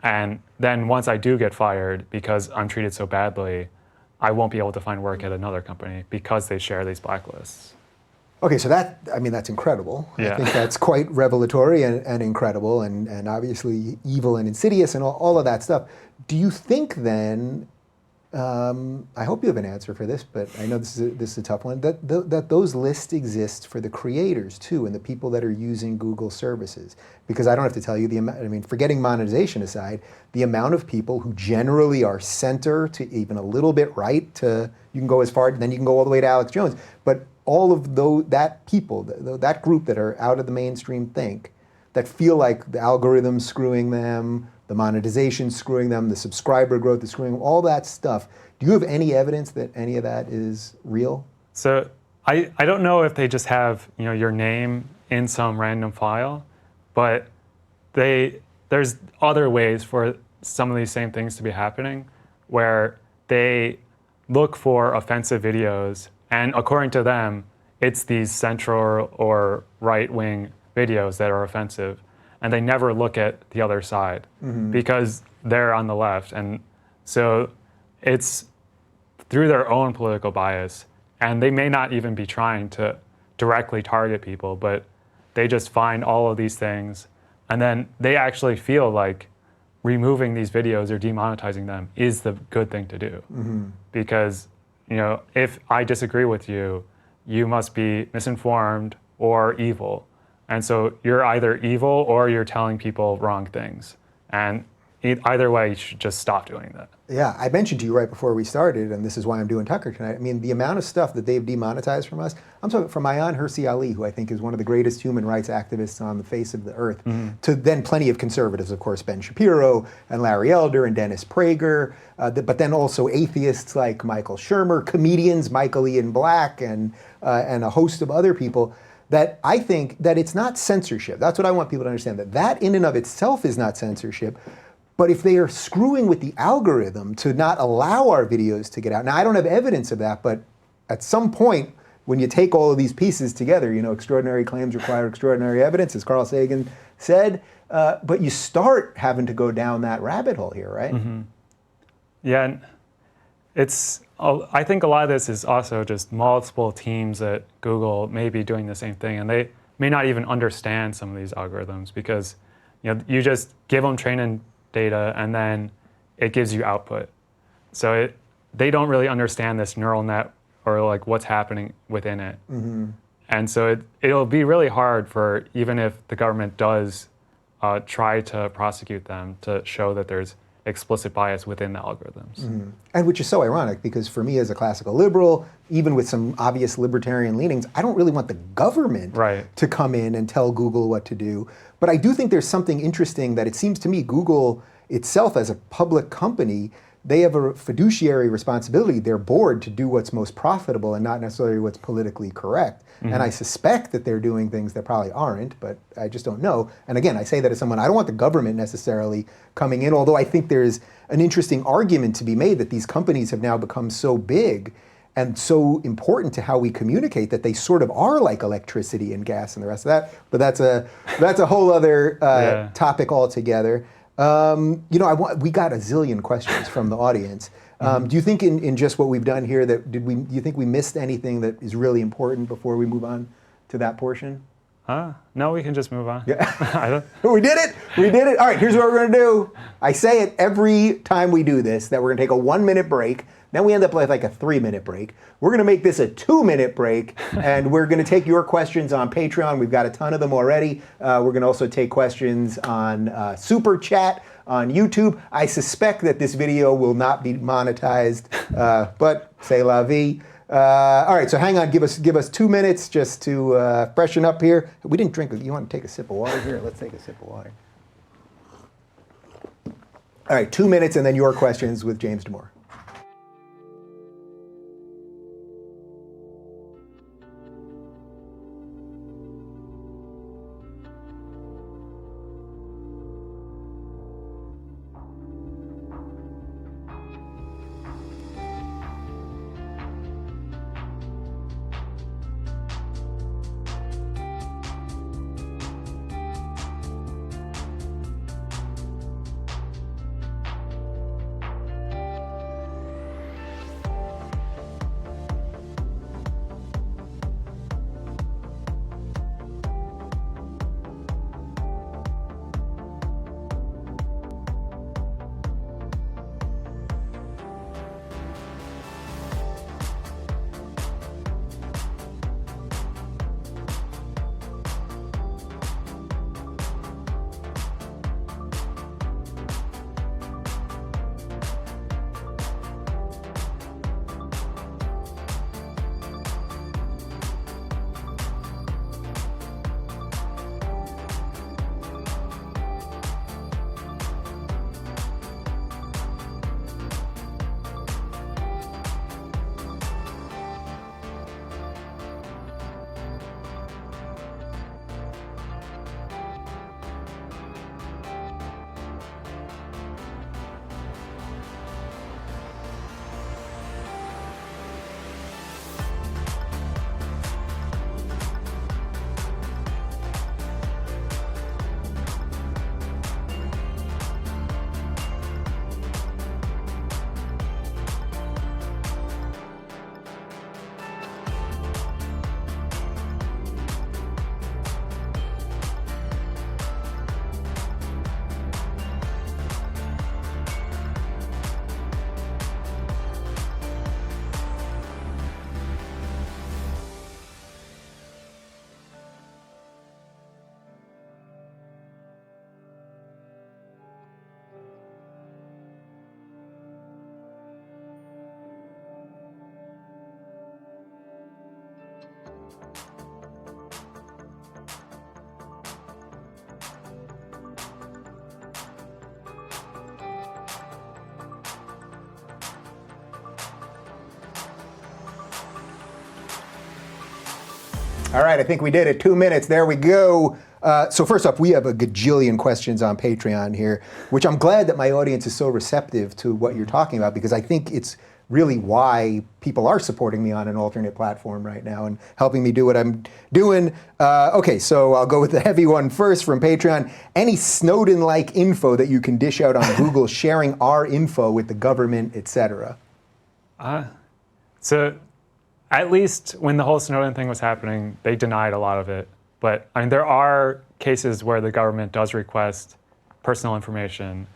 And then once I do get fired because I'm treated so badly, I won't be able to find work at another company because they share these blacklists. Okay, so that's incredible. Yeah. I think that's quite revelatory and incredible and obviously evil and insidious and all of that stuff. Do you think then, I hope you have an answer for this, but I know this is a tough one, that those lists exist for the creators too and the people that are using Google services? Because I don't have to tell you the amount, I mean, forgetting monetization aside, the amount of people who generally are center to even a little bit right to, you can go as far, then you can go all the way to Alex Jones, but all of that group that are out of the mainstream think, that feel like the algorithm's screwing them, the monetization screwing them, the subscriber growth is screwing them, all that stuff. Do you have any evidence that any of that is real? So I don't know if they just have your name in some random file, but there's other ways for some of these same things to be happening, where they look for offensive videos, and according to them, it's these central or right-wing videos that are offensive, and they never look at the other side because they're on the left. And so it's through their own political bias, and they may not even be trying to directly target people, but they just find all of these things, and then they actually feel like removing these videos or demonetizing them is the good thing to do. Because if I disagree with you, you must be misinformed or evil. And so you're either evil or you're telling people wrong things. And either way, you should just stop doing that. Yeah, I mentioned to you right before we started, and this is why I'm doing Tucker tonight. I mean, the amount of stuff that they've demonetized from us, I'm talking from Ayaan Hirsi Ali, who I think is one of the greatest human rights activists on the face of the earth, to then plenty of conservatives, of course, Ben Shapiro and Larry Elder and Dennis Prager, but then also atheists like Michael Shermer, comedians, Michael Ian Black, and a host of other people, that I think that it's not censorship. That's what I want people to understand, that in and of itself is not censorship. But if they are screwing with the algorithm to not allow our videos to get out, now I don't have evidence of that, but at some point, when you take all of these pieces together, extraordinary claims require extraordinary evidence, as Carl Sagan said, but you start having to go down that rabbit hole here, right? Yeah, and I think a lot of this is also just multiple teams at Google may be doing the same thing, and they may not even understand some of these algorithms because you just give them training data and then it gives you output. So they don't really understand this neural net or like what's happening within it. And so it'll be really hard for, even if the government does try to prosecute them, to show that there's explicit bias within the algorithms. And which is so ironic, because for me as a classical liberal, even with some obvious libertarian leanings, I don't really want the government to come in and tell Google what to do. But I do think there's something interesting that it seems to me Google itself as a public company, they have a fiduciary responsibility, their board, to do what's most profitable and not necessarily what's politically correct. And I suspect that they're doing things that probably aren't, but I just don't know. And again, I say that as someone, I don't want the government necessarily coming in, although I think there's an interesting argument to be made that these companies have now become so big and so important to how we communicate that they sort of are like electricity and gas and the rest of that. But that's a whole other topic altogether. We got a zillion questions from the audience. Do you think in just what we've done here, do you think we missed anything that is really important before we move on to that portion? No, we can just move on. Yeah. We did it. All right, here's what we're going to do. I say it every time we do this, that we're going to take a 1-minute break. Then we end up with like a 3-minute break. We're going to make this a 2-minute break, and we're going to take your questions on Patreon. We've got a ton of them already. We're going to also take questions on Super Chat on YouTube. I suspect that this video will not be monetized, but c'est la vie. All right, so hang on. Give us 2 minutes just to freshen up here. We didn't drink. You want to take a sip of water here? Let's take a sip of water. All right, 2 minutes, and then your questions with James Damore. All right, I think we did it. 2 minutes. There we go. So first off, we have a gajillion questions on Patreon here, which I'm glad that my audience is so receptive to what you're talking about, because I think it's really why people are supporting me on an alternate platform right now and helping me do what I'm doing. Okay, so I'll go with the heavy one first from Patreon. Any Snowden-like info that you can dish out on Google sharing our info with the government, etc.? So at least when the whole Snowden thing was happening, they denied a lot of it. But I mean, there are cases where the government does request personal information,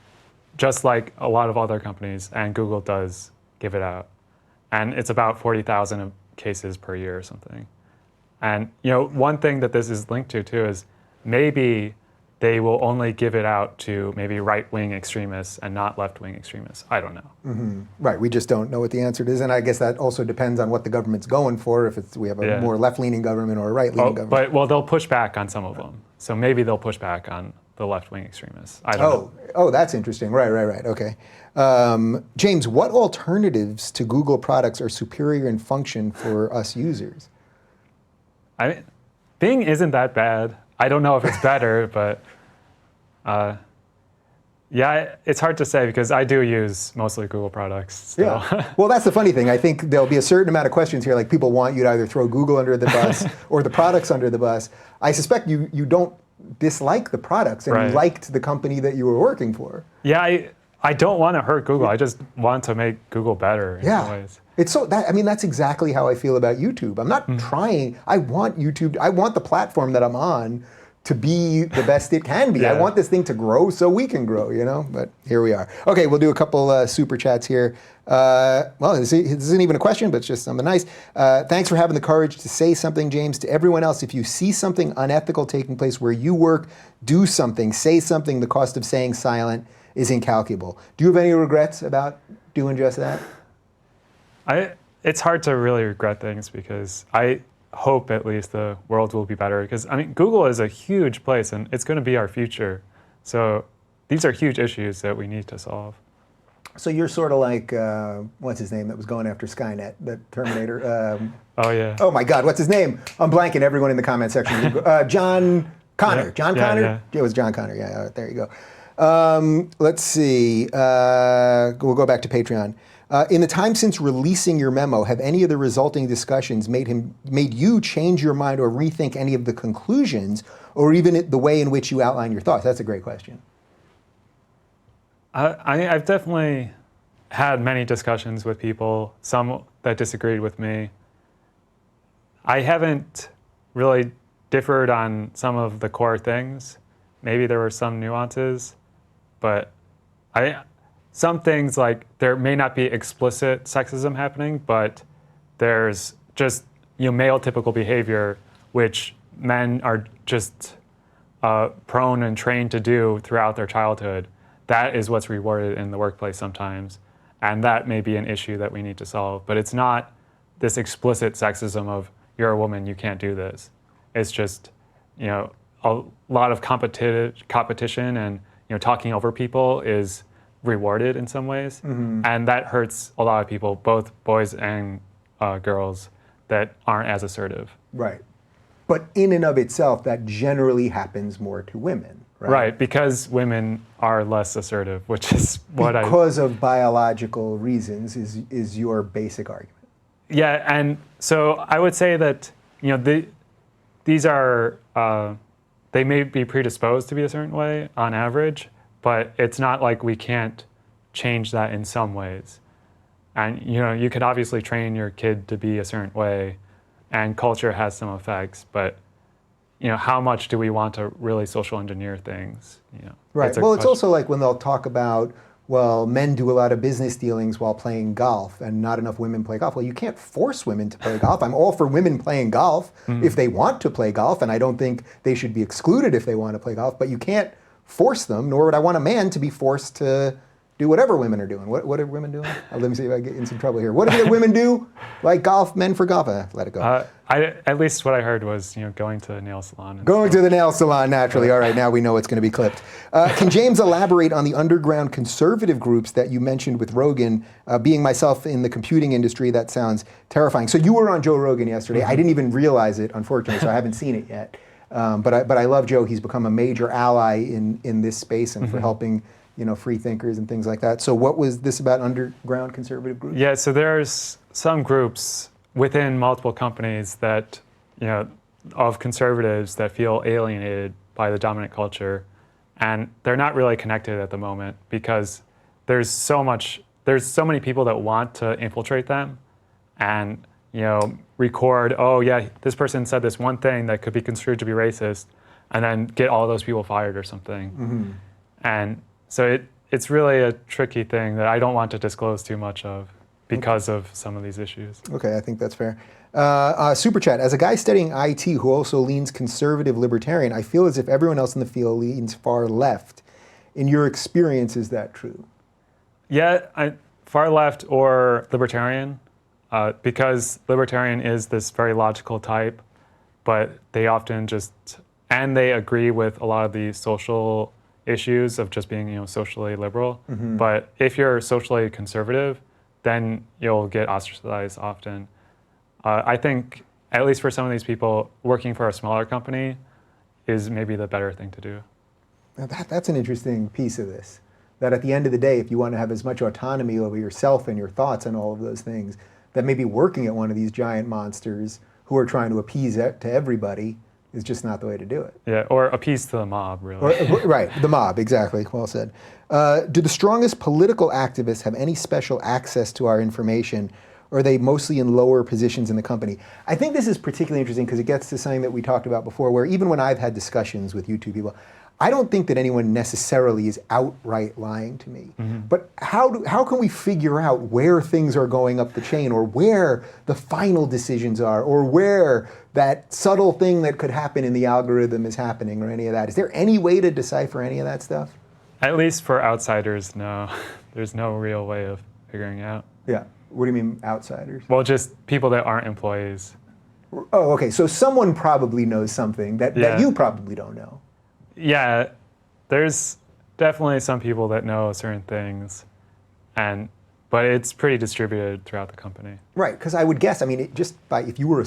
just like a lot of other companies, and Google does give it out. And it's about 40,000 cases per year or something. And one thing that this is linked to too is maybe they will only give it out to maybe right-wing extremists and not left-wing extremists. I don't know. Mm-hmm. Right, we just don't know what the answer is, and I guess that also depends on what the government's going for, if we have a more left-leaning government or a right-leaning government. But they'll push back on some of them. So maybe they'll push back on the left-wing extremists. I don't know. Oh, that's interesting. Right, okay. James, what alternatives to Google products are superior in function for us users? Bing isn't that bad. I don't know if it's better, but yeah, it's hard to say because I do use mostly Google products still. Yeah. Well, that's the funny thing. I think there'll be a certain amount of questions here, like people want you to either throw Google under the bus or the products under the bus. I suspect you don't dislike the products and you liked the company that you were working for. Yeah, I don't want to hurt Google. I just want to make Google better in some ways. It's that's exactly how I feel about YouTube. I'm not trying. I want YouTube. I want the platform that I'm on to be the best it can be. I want this thing to grow so we can grow, But here we are. Okay, we'll do a couple super chats here. Well, this isn't even a question, but it's just something nice. Thanks for having the courage to say something, James. To everyone else, if you see something unethical taking place where you work, do something, say something. The cost of staying silent is incalculable. Do you have any regrets about doing just that? It's hard to really regret things because I hope at least the world will be better. Because Google is a huge place and it's going to be our future. So these are huge issues that we need to solve. So you're sort of like, what's his name that was going after Skynet, the Terminator? Oh yeah. Oh my God, what's his name? I'm blanking. Everyone in the comment section. John Connor. Yeah. John Connor? Yeah. It was John Connor. Yeah, all right, there you go. Let's see. We'll go back to Patreon. In the time since releasing your memo, have any of the resulting discussions made you change your mind or rethink any of the conclusions, or even the way in which you outline your thoughts? That's a great question. I've definitely had many discussions with people, some that disagreed with me. I haven't really differed on some of the core things. Maybe there were some nuances, but some things, like there may not be explicit sexism happening, but there's just male typical behavior which men are just prone and trained to do throughout their childhood. That is what's rewarded in the workplace sometimes, and that may be an issue that we need to solve. But it's not this explicit sexism of you're a woman, you can't do this. It's just a lot of competition and talking over people is rewarded in some ways, and that hurts a lot of people, both boys and girls, that aren't as assertive. Right. But in and of itself, that generally happens more to women, right? Right, because women are less assertive, which is what because of biological reasons is your basic argument. Yeah, and so I would say that these are they may be predisposed to be a certain way on average, but it's not like we can't change that in some ways. And you could obviously train your kid to be a certain way, and culture has some effects, but how much do we want to really social engineer things? Right. Well, it's also like when they'll talk about, well, men do a lot of business dealings while playing golf and not enough women play golf. Well, you can't force women to play golf. I'm all for women playing golf if they want to play golf, and I don't think they should be excluded if they want to play golf, but you can't force them, nor would I want a man to be forced to do whatever women are doing. What are women doing? Let me see if I get in some trouble here. What do women do? Like golf, men for golf. Let it go. At least what I heard was, going to a nail salon. Going to the nail salon, naturally. All right, now we know it's going to be clipped. Can James elaborate on the underground conservative groups that you mentioned with Rogan? Being myself in the computing industry, that sounds terrifying. So you were on Joe Rogan yesterday. I didn't even realize it, unfortunately, so I haven't seen it yet. But I love Joe. He's become a major ally in this space and for helping free thinkers and things like that. So what was this about underground conservative groups? Yeah, so there's some groups within multiple companies that, of conservatives that feel alienated by the dominant culture. And they're not really connected at the moment because there's so many people that want to infiltrate them and, record, oh yeah, this person said this one thing that could be construed to be racist, and then get all those people fired or something. And so it's really a tricky thing that I don't want to disclose too much of because of some of these issues. Okay, I think that's fair. Super chat, as a guy studying IT who also leans conservative libertarian, I feel as if everyone else in the field leans far left. In your experience, is that true? Yeah, far left or libertarian, because libertarian is this very logical type, but they often and they agree with a lot of the social issues of just being, socially liberal. But if you're socially conservative, then you'll get ostracized often. I think, at least for some of these people, working for a smaller company is maybe the better thing to do. Now that's an interesting piece of this. That at the end of the day, if you want to have as much autonomy over yourself and your thoughts and all of those things, that maybe working at one of these giant monsters who are trying to appease to everybody is just not the way to do it. Yeah, or appease to the mob, really. Right, the mob, exactly. Well said. Do the strongest political activists have any special access to our information, or are they mostly in lower positions in the company? I think this is particularly interesting because it gets to something that we talked about before, where even when I've had discussions with YouTube people, I don't think that anyone necessarily is outright lying to me. But how can we figure out where things are going up the chain, or where the final decisions are, or where that subtle thing that could happen in the algorithm is happening, or any of that? Is there any way to decipher any of that stuff? At least for outsiders, no. There's no real way of figuring out. Yeah. What do you mean outsiders? Well, just people that aren't employees. Oh, okay. So someone probably knows something that you probably don't know. Yeah, there's definitely some people that know certain things, but it's pretty distributed throughout the company. Right, because I would guess, if you were a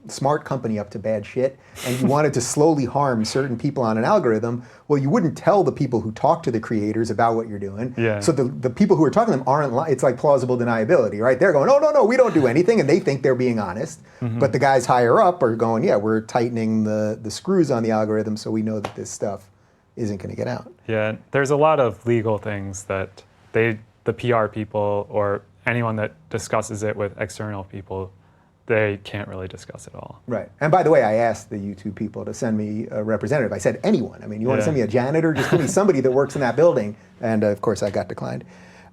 smart company up to bad shit and you wanted to slowly harm certain people on an algorithm, well, you wouldn't tell the people who talk to the creators about what you're doing. Yeah. So the people who are talking to them aren't it's like plausible deniability, right? They're going, oh, no, we don't do anything, and they think they're being honest. But the guys higher up are going, yeah, we're tightening the screws on the algorithm so we know that this stuff isn't going to get out. Yeah, there's a lot of legal things that the PR people or anyone that discusses it with external people, they can't really discuss it all. Right. And by the way, I asked the YouTube people to send me a representative. I said, anyone. You want to send me a janitor? Just give me somebody that works in that building. And of course, I got declined.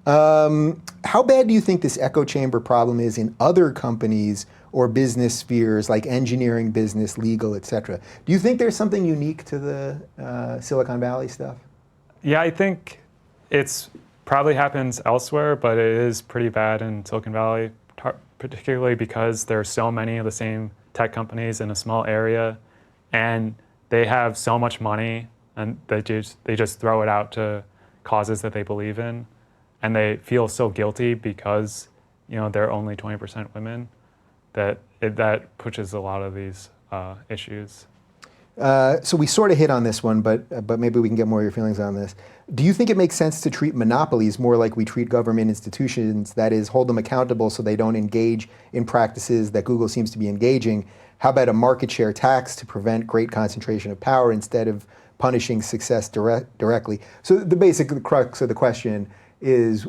How bad do you think this echo chamber problem is in other companies or business spheres like engineering, business, legal, etc.? Do you think there's something unique to the Silicon Valley stuff? Yeah, I think it's probably happens elsewhere, but it is pretty bad in Silicon Valley, particularly because there are so many of the same tech companies in a small area, and they have so much money, and they just throw it out to causes that they believe in, and they feel so guilty because they're only 20% women that pushes a lot of these issues. So we sort of hit on this one, but maybe we can get more of your feelings on this. Do you think it makes sense to treat monopolies more like we treat government institutions, that is, hold them accountable so they don't engage in practices that Google seems to be engaging? How about a market share tax to prevent great concentration of power instead of punishing success directly? So the basic crux of the question is,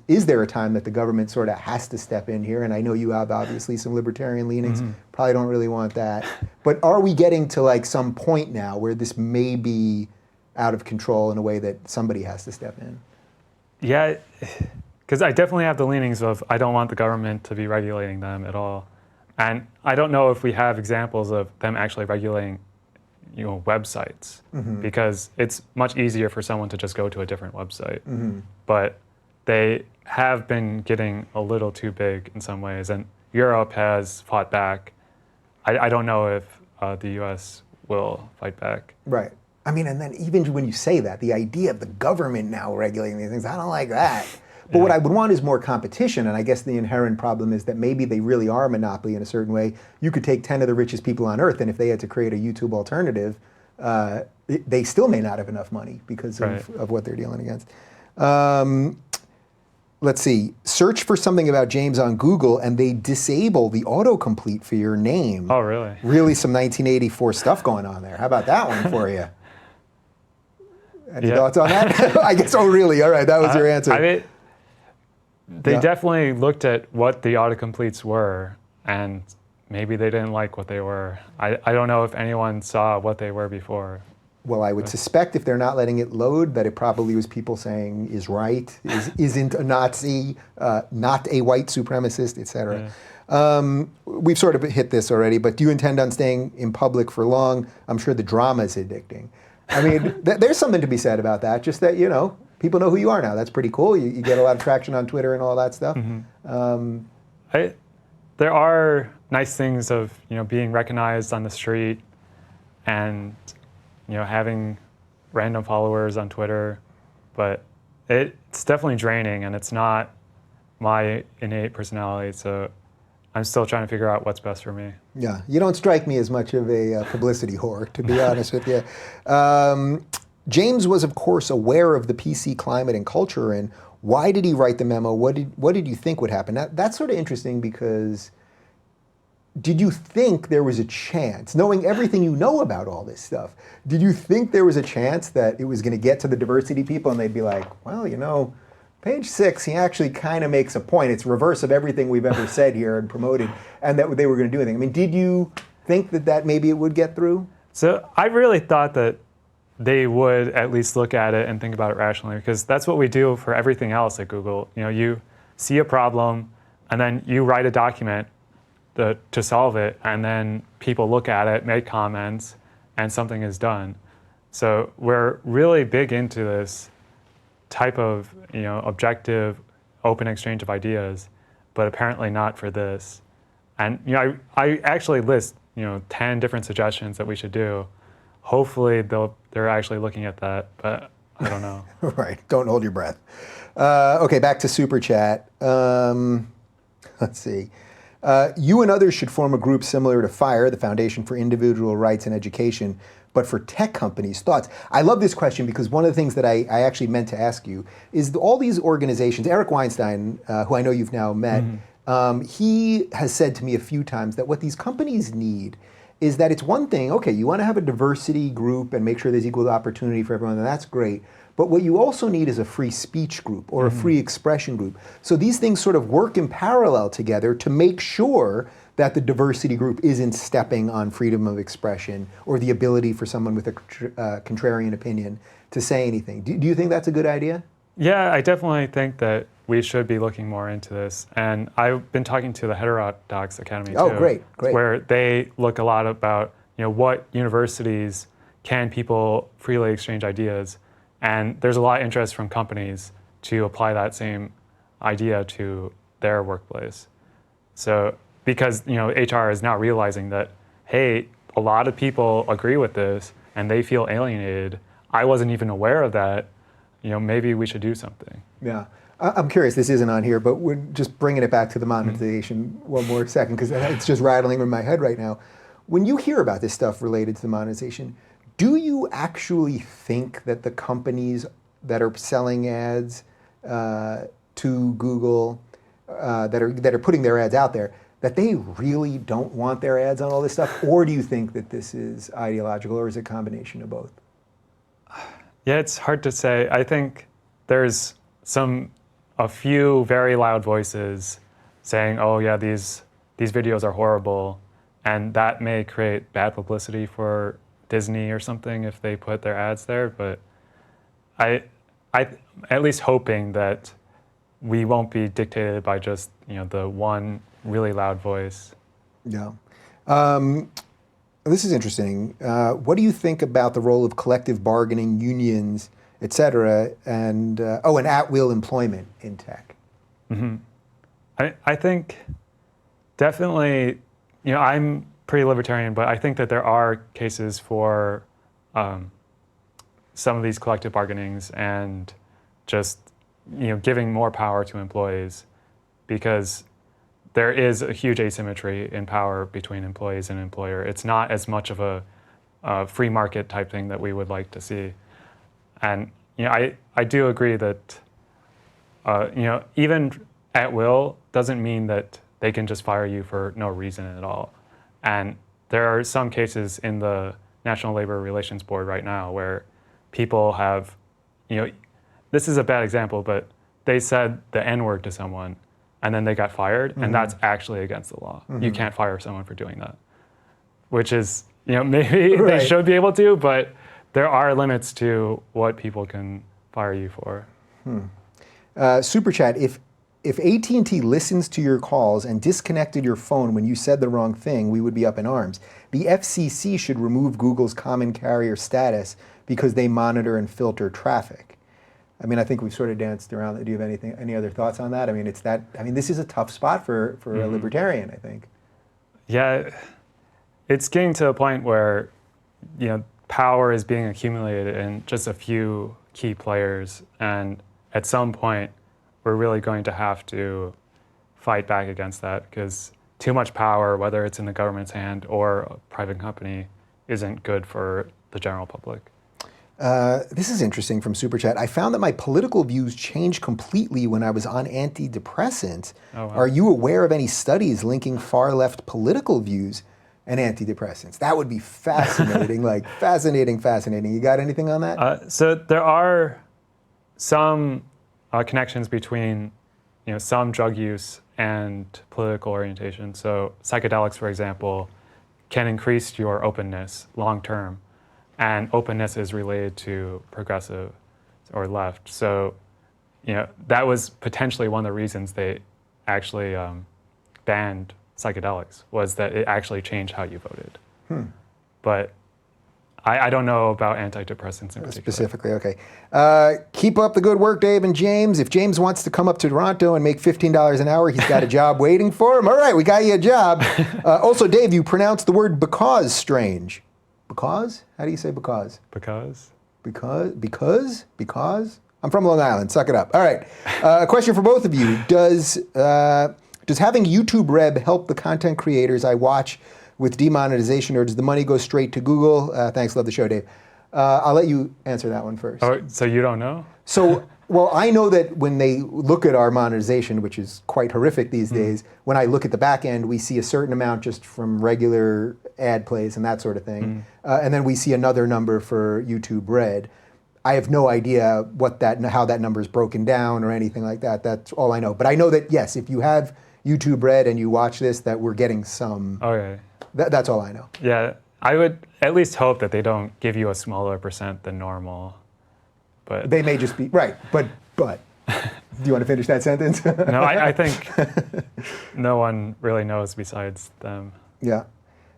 is there a time that the government sort of has to step in here? And I know you have obviously some libertarian leanings, probably don't really want that. But are we getting to like some point now where this may be out of control in a way that somebody has to step in? Yeah, because I definitely have the leanings of I don't want the government to be regulating them at all. And I don't know if we have examples of them actually regulating, websites, because it's much easier for someone to just go to a different website. But they have been getting a little too big in some ways, and Europe has fought back. I don't know if the U.S. will fight back. Right. I mean, and then even when you say that, the idea of the government now regulating these things, I don't like that. But what I would want is more competition, and I guess the inherent problem is that maybe they really are a monopoly in a certain way. You could take 10 of the richest people on earth, and if they had to create a YouTube alternative, they still may not have enough money because of what they're dealing against. Let's see. Search for something about James on Google, and they disable the autocomplete for your name. Oh, really? Really some 1984 stuff going on there. How about that one for you? Any thoughts on that? I guess, oh, really? All right, that was your answer. I mean, they definitely looked at what the autocompletes were, and maybe they didn't like what they were. I don't know if anyone saw what they were before. Well, I would suspect if they're not letting it load, that it probably was people saying is right, isn't a Nazi, not a white supremacist, etc. We've sort of hit this already, but do you intend on staying in public for long? I'm sure the drama is addicting. I mean, there's something to be said about that, just that, people know who you are now. That's pretty cool. You get a lot of traction on Twitter and all that stuff. There are nice things of being recognized on the street, and having random followers on Twitter, but it's definitely draining, and it's not my innate personality. So I'm still trying to figure out what's best for me. Yeah, you don't strike me as much of a publicity whore, to be honest with you. James was, of course, aware of the PC climate and culture, and why did he write the memo? What did you think would happen? That's sort of interesting, because did you think there was a chance, knowing everything you know about all this stuff, did you think there was a chance that it was going to get to the diversity people and they'd be like, well, page 6, he actually kind of makes a point. It's reverse of everything we've ever said here and promoted, and that they were going to do anything. I mean, did you think that maybe it would get through? So I really thought that they would at least look at it and think about it rationally, because that's what we do for everything else at Google. You see a problem, and then you write a document to solve it, and then people look at it, make comments, and something is done. So we're really big into this type of objective, open exchange of ideas, but apparently not for this. And I actually list 10 different suggestions that we should do. Hopefully they're actually looking at that, but I don't know. Right, don't hold your breath. Okay, back to Super Chat. Let's see. You and others should form a group similar to FIRE, the Foundation for Individual Rights and Education, but for tech companies. Thoughts? I love this question, because one of the things that I actually meant to ask you is all these organizations, Eric Weinstein, who I know you've now met, he has said to me a few times that what these companies need is that it's one thing, okay, you want to have a diversity group and make sure there's equal opportunity for everyone, and that's great. But what you also need is a free speech group or a free expression group. So these things sort of work in parallel together to make sure that the diversity group isn't stepping on freedom of expression or the ability for someone with a contrarian opinion to say anything. Do you think that's a good idea? Yeah, I definitely think that we should be looking more into this. And I've been talking to the Heterodox Academy too. Oh, great. Where they look a lot about, what universities can people freely exchange ideas. And there's a lot of interest from companies to apply that same idea to their workplace. So, because HR is now realizing that, hey, a lot of people agree with this and they feel alienated. I wasn't even aware of that. Maybe we should do something. Yeah. I'm curious, this isn't on here, but we're just bringing it back to the monetization one more second, because it's just rattling in my head right now. When you hear about this stuff related to the monetization, do you actually think that the companies that are selling ads to Google, that are putting their ads out there, that they really don't want their ads on all this stuff? Or do you think that this is ideological, or is it a combination of both? Yeah, it's hard to say. I think there's a few very loud voices saying, oh yeah, these videos are horrible, and that may create bad publicity for Disney or something if they put their ads there. But I at least hoping that we won't be dictated by just the one really loud voice. Yeah. This is interesting. What do you think about the role of collective bargaining, unions, et cetera, and at-will employment in tech? Mm-hmm. I think definitely, I'm pretty libertarian, but I think that there are cases for some of these collective bargainings and just, giving more power to employees, because there is a huge asymmetry in power between employees and employer. It's not as much of a free market type thing that we would like to see. And I do agree that even at will doesn't mean that they can just fire you for no reason at all. And there are some cases in the National Labor Relations Board right now where people have, this is a bad example, but they said the N-word to someone and then they got fired, and that's actually against the law. You can't fire someone for doing that, which is, maybe Right. they should be able to, but there are limits to what people can fire you for. Super chat, if AT&T listens to your calls and disconnected your phone when you said the wrong thing, we would be up in arms. The FCC should remove Google's common carrier status because they monitor and filter traffic. I mean, I think we've sort of danced around that. Do you have any other thoughts on that? I mean, this is a tough spot for a libertarian, I think. Yeah, it's getting to a point where, power is being accumulated in just a few key players, and at some point, we're really going to have to fight back against that, because too much power, whether it's in the government's hand or a private company, isn't good for the general public. This is interesting from Super Chat. I found that my political views changed completely when I was on antidepressants. Oh, wow. Are you aware of any studies linking far-left political views and antidepressants? That would be fascinating, fascinating. You got anything on that? So there are some connections between, some drug use and political orientation. So psychedelics, for example, can increase your openness long term. And openness is related to progressive or left. So, that was potentially one of the reasons they actually banned psychedelics, was that it actually changed how you voted. But I don't know about antidepressants in particular. Specifically, okay. Keep up the good work, Dave and James. If James wants to come up to Toronto and make $15 an hour, he's got a job waiting for him. All right, we got you a job. Also, Dave, you pronounced the word because strange. Because? How do you say because? Because? Because? I'm from Long Island. Suck it up. All right. A question for both of you. Does having YouTube Red help the content creators I watch with demonetization, or does the money go straight to Google? Thanks. Love the show, Dave. I'll let you answer that one first. Oh, so you don't know? So, well, I know that when they look at our monetization, which is quite horrific these days, when I look at the back end, we see a certain amount just from regular ad plays and that sort of thing. And then we see another number for YouTube Red. I have no idea how that number is broken down or anything like that. That's all I know. But I know that, yes, if you have YouTube Red and you watch this, that we're getting some. Okay. That's all I know. Yeah, I would at least hope that they don't give you a smaller percent than normal. But they may just be, right, but. Do you want to finish that sentence? No, I think no one really knows besides them. Yeah.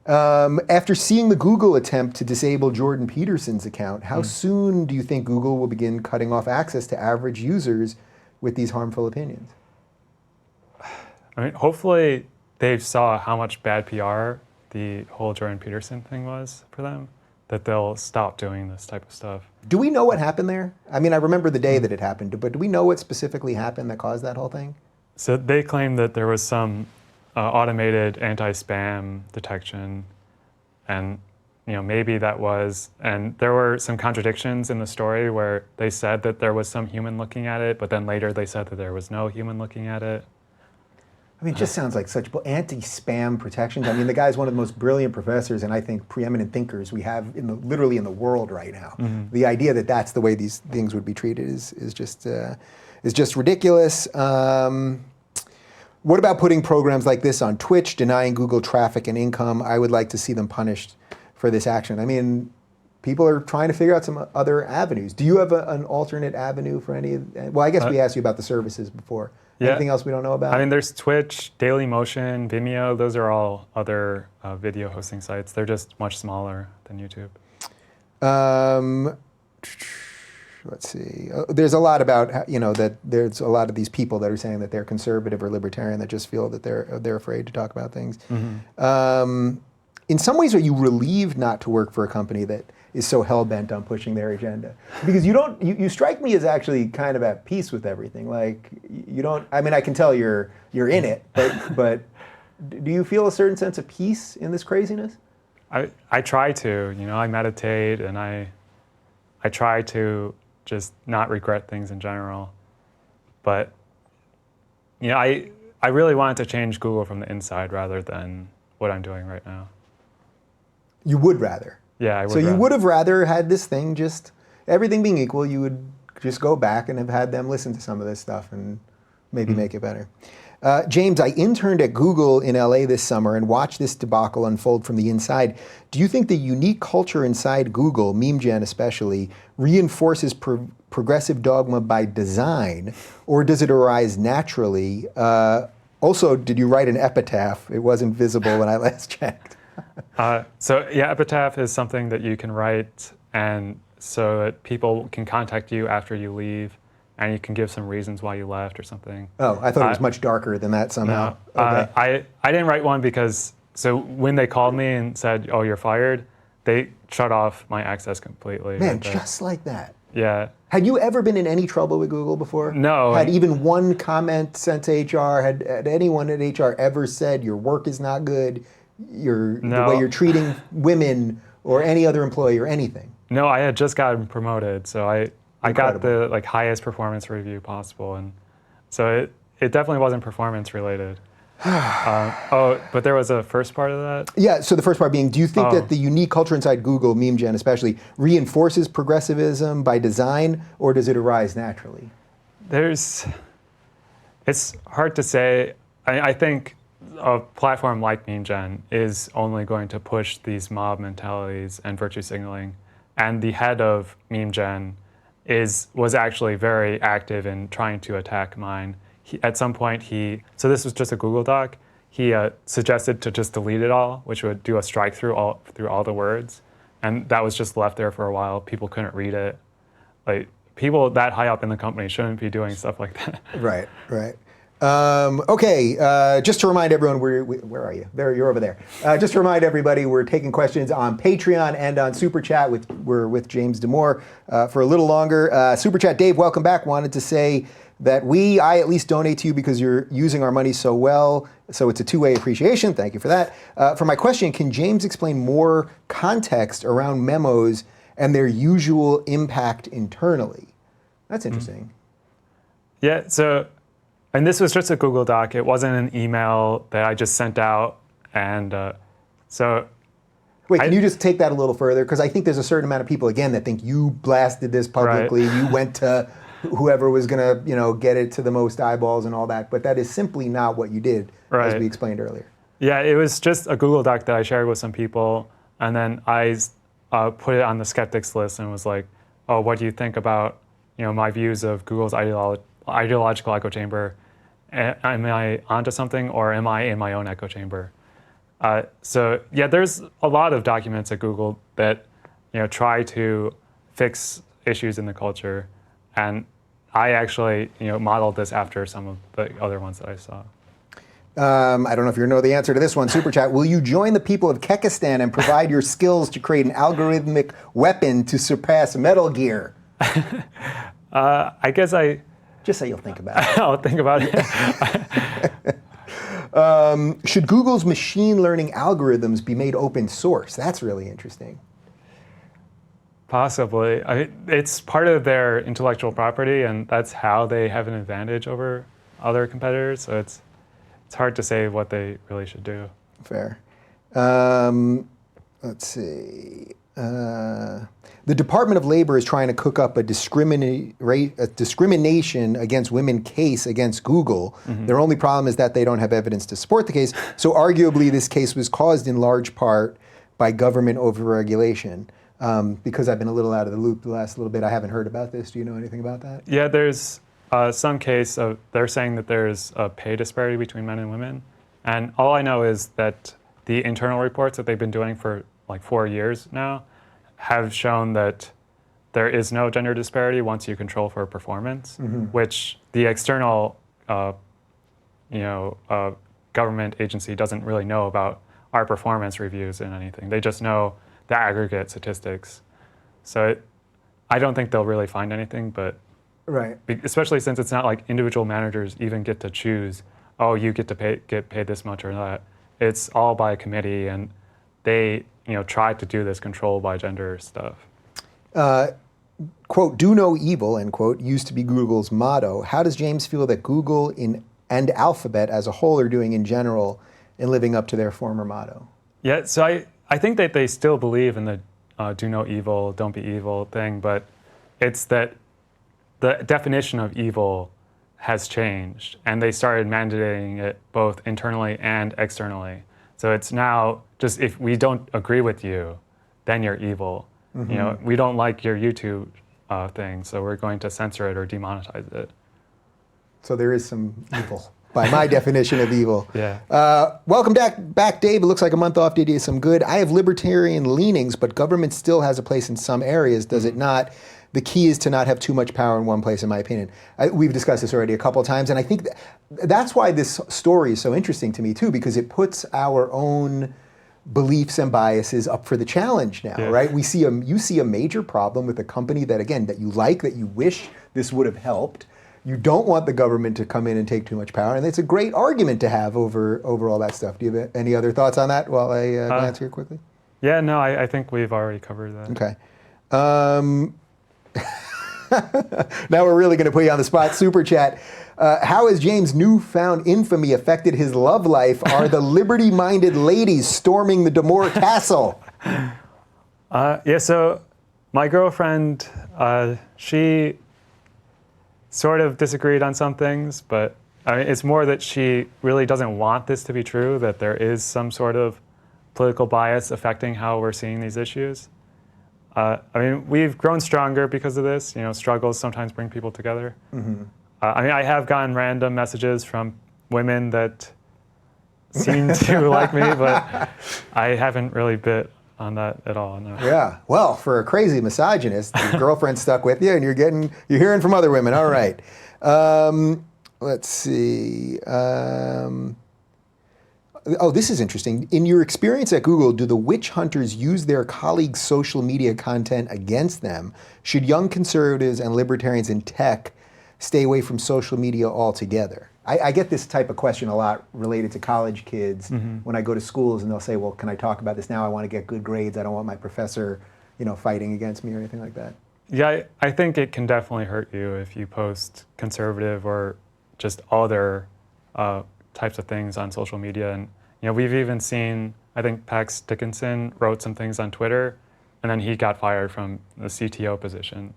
After seeing the Google attempt to disable Jordan Peterson's account, how soon do you think Google will begin cutting off access to average users with these harmful opinions? I mean, hopefully they saw how much bad PR the whole Jordan Peterson thing was for them, that they'll stop doing this type of stuff. Do we know what happened there? I mean, I remember the day that it happened, but do we know what specifically happened that caused that whole thing? So they claim that there was some automated anti-spam detection, and maybe that was, and there were some contradictions in the story where they said that there was some human looking at it, but then later they said that there was no human looking at it. I mean, it just sounds like such anti-spam protections. I mean, the guy's one of the most brilliant professors and I think preeminent thinkers we have literally in the world right now. The idea that that's the way these things would be treated is just ridiculous. What about putting programs like this on Twitch, denying Google traffic and income? I would like to see them punished for this action. I mean, people are trying to figure out some other avenues. Do you have an alternate avenue for any of? Well, I guess we asked you about the services before. Yeah. Anything else we don't know about? I mean, there's Twitch, Dailymotion, Vimeo. Those are all other video hosting sites. They're just much smaller than YouTube. Let's see. There's a lot about, that there's a lot of these people that are saying that they're conservative or libertarian that just feel that they're afraid to talk about things. In some ways, are you relieved not to work for a company that is so hell-bent on pushing their agenda? Because you strike me as actually kind of at peace with everything. Like, you don't, I mean, I can tell you're in it, but do you feel a certain sense of peace in this craziness? I try to, I meditate and I try to just not regret things in general. But, I really wanted to change Google from the inside rather than what I'm doing right now. You would rather? Yeah, I would. So you would have rather had this thing just, everything being equal, you would just go back and have had them listen to some of this stuff and maybe make it better. James, I interned at Google in LA this summer and watched this debacle unfold from the inside. Do you think the unique culture inside Google, meme gen especially, reinforces progressive dogma by design, or does it arise naturally? Also, did you write an epitaph? It wasn't visible when I last checked. So yeah, epitaph is something that you can write, and so that people can contact you after you leave, and you can give some reasons why you left or something. Oh, I thought it was much darker than that somehow. No, okay. I didn't write one because, so when they called me and said, oh, you're fired, they shut off my access completely. Man, just like that. Yeah. Had you ever been in any trouble with Google before? No. Had even one comment sent to HR, had anyone at HR ever said your work is not good, the way you're treating women or any other employee or anything? No, I had just gotten promoted, so I got Incredible. the highest performance review possible, and so it definitely wasn't performance related. But there was a first part of that? Yeah, so the first part being, do you think that the unique culture inside Google, meme gen especially, reinforces progressivism by design, or does it arise naturally? It's hard to say. I think a platform like meme gen is only going to push these mob mentalities and virtue signaling, and the head of meme gen was actually very active in trying to attack mine. At some point, so this was just a Google Doc, he suggested to just delete it all, which would do a strike through all the words. And that was just left there for a while. People couldn't read it. Like, people that high up in the company shouldn't be doing stuff like that. Right. Okay, just to remind everyone, where are you? There, you're over there. Just to remind everybody, we're taking questions on Patreon and on Super Chat. We're with James Damore for a little longer. Super Chat, Dave, welcome back. Wanted to say that I at least donate to you because you're using our money so well. So it's a two-way appreciation. Thank you for that. For my question, can James explain more context around memos and their usual impact internally? That's interesting. Yeah, and this was just a Google Doc. It wasn't an email that I just sent out. And Wait, can you just take that a little further? Because I think there's a certain amount of people, again, that think you blasted this publicly. Right. You went to whoever was going to, get it to the most eyeballs and all that. But that is simply not what you did, as we explained earlier. Yeah, it was just a Google Doc that I shared with some people. And then I put it on the skeptics list and was like, oh, what do you think about, my views of Google's ideological echo chamber? Am I onto something, or am I in my own echo chamber? So yeah, there's a lot of documents at Google that try to fix issues in the culture, and I actually modeled this after some of the other ones that I saw. I don't know if you know the answer to this one. Super Chat, will you join the people of Kekistan and provide your skills to create an algorithmic weapon to surpass Metal Gear? I guess Just say you'll think about it. I'll think about it. Should Google's machine learning algorithms be made open source? That's really interesting. Possibly. It's part of their intellectual property, and that's how they have an advantage over other competitors. So it's hard to say what they really should do. Fair. Let's see. The Department of Labor is trying to cook up a discrimination against women case against Google. Mm-hmm. Their only problem is that they don't have evidence to support the case. So arguably this case was caused in large part by government overregulation. Because I've been a little out of the loop the last little bit, I haven't heard about this. Do you know anything about that? Yeah, there's some case of they're saying that there's a pay disparity between men and women, and all I know is that the internal reports that they've been doing for like 4 years now have shown that there is no gender disparity once you control for performance, which the external, government agency doesn't really know about our performance reviews and anything. They just know the aggregate statistics. So I don't think they'll really find anything, but Right. especially since it's not like individual managers even get to choose, oh, you get to get paid this much or that. It's all by committee, and they try to do this control by gender stuff. Quote, do no evil, end quote, used to be Google's motto. How does James feel that Google and Alphabet as a whole are doing in general in living up to their former motto? Yeah, so I think that they still believe in the do no evil, don't be evil thing, but it's that the definition of evil has changed, and they started mandating it both internally and externally. So it's now just if we don't agree with you, then you're evil. We don't like your YouTube thing, so we're going to censor it or demonetize it. So there is some evil, by my definition of evil. Yeah. Welcome back, Dave. It looks like a month off did you some good. I have libertarian leanings, but government still has a place in some areas, does it not? The key is to not have too much power in one place, in my opinion. We've discussed this already a couple of times, and I think that's why this story is so interesting to me, too, because it puts our own beliefs and biases up for the challenge now, right? You see a major problem with a company that, again, that you like, that you wish this would have helped. You don't want the government to come in and take too much power, and it's a great argument to have over all that stuff. Do you have any other thoughts on that while I glance here quickly? Yeah, no, I think we've already covered that. Okay. Now we're really going to put you on the spot. Super chat. How has James' newfound infamy affected his love life? Are the liberty-minded ladies storming the Damore castle? Yeah, so my girlfriend, she sort of disagreed on some things, but it's more that she really doesn't want this to be true, that there is some sort of political bias affecting how we're seeing these issues. We've grown stronger because of this. Struggles sometimes bring people together. I have gotten random messages from women that seem to like me, but I haven't really bit on that at all. No. Yeah. Well, for a crazy misogynist, your girlfriend stuck with you, and you're hearing from other women. All right. Let's see. This is interesting. In your experience at Google, do the witch hunters use their colleagues' social media content against them? Should young conservatives and libertarians in tech stay away from social media altogether? I get this type of question a lot related to college kids when I go to schools, and they'll say, well, can I talk about this now? I want to get good grades. I don't want my professor, fighting against me or anything like that. Yeah, I think it can definitely hurt you if you post conservative or just other types of things on social media. And we've even seen, I think Pax Dickinson wrote some things on Twitter, and then he got fired from the CTO position.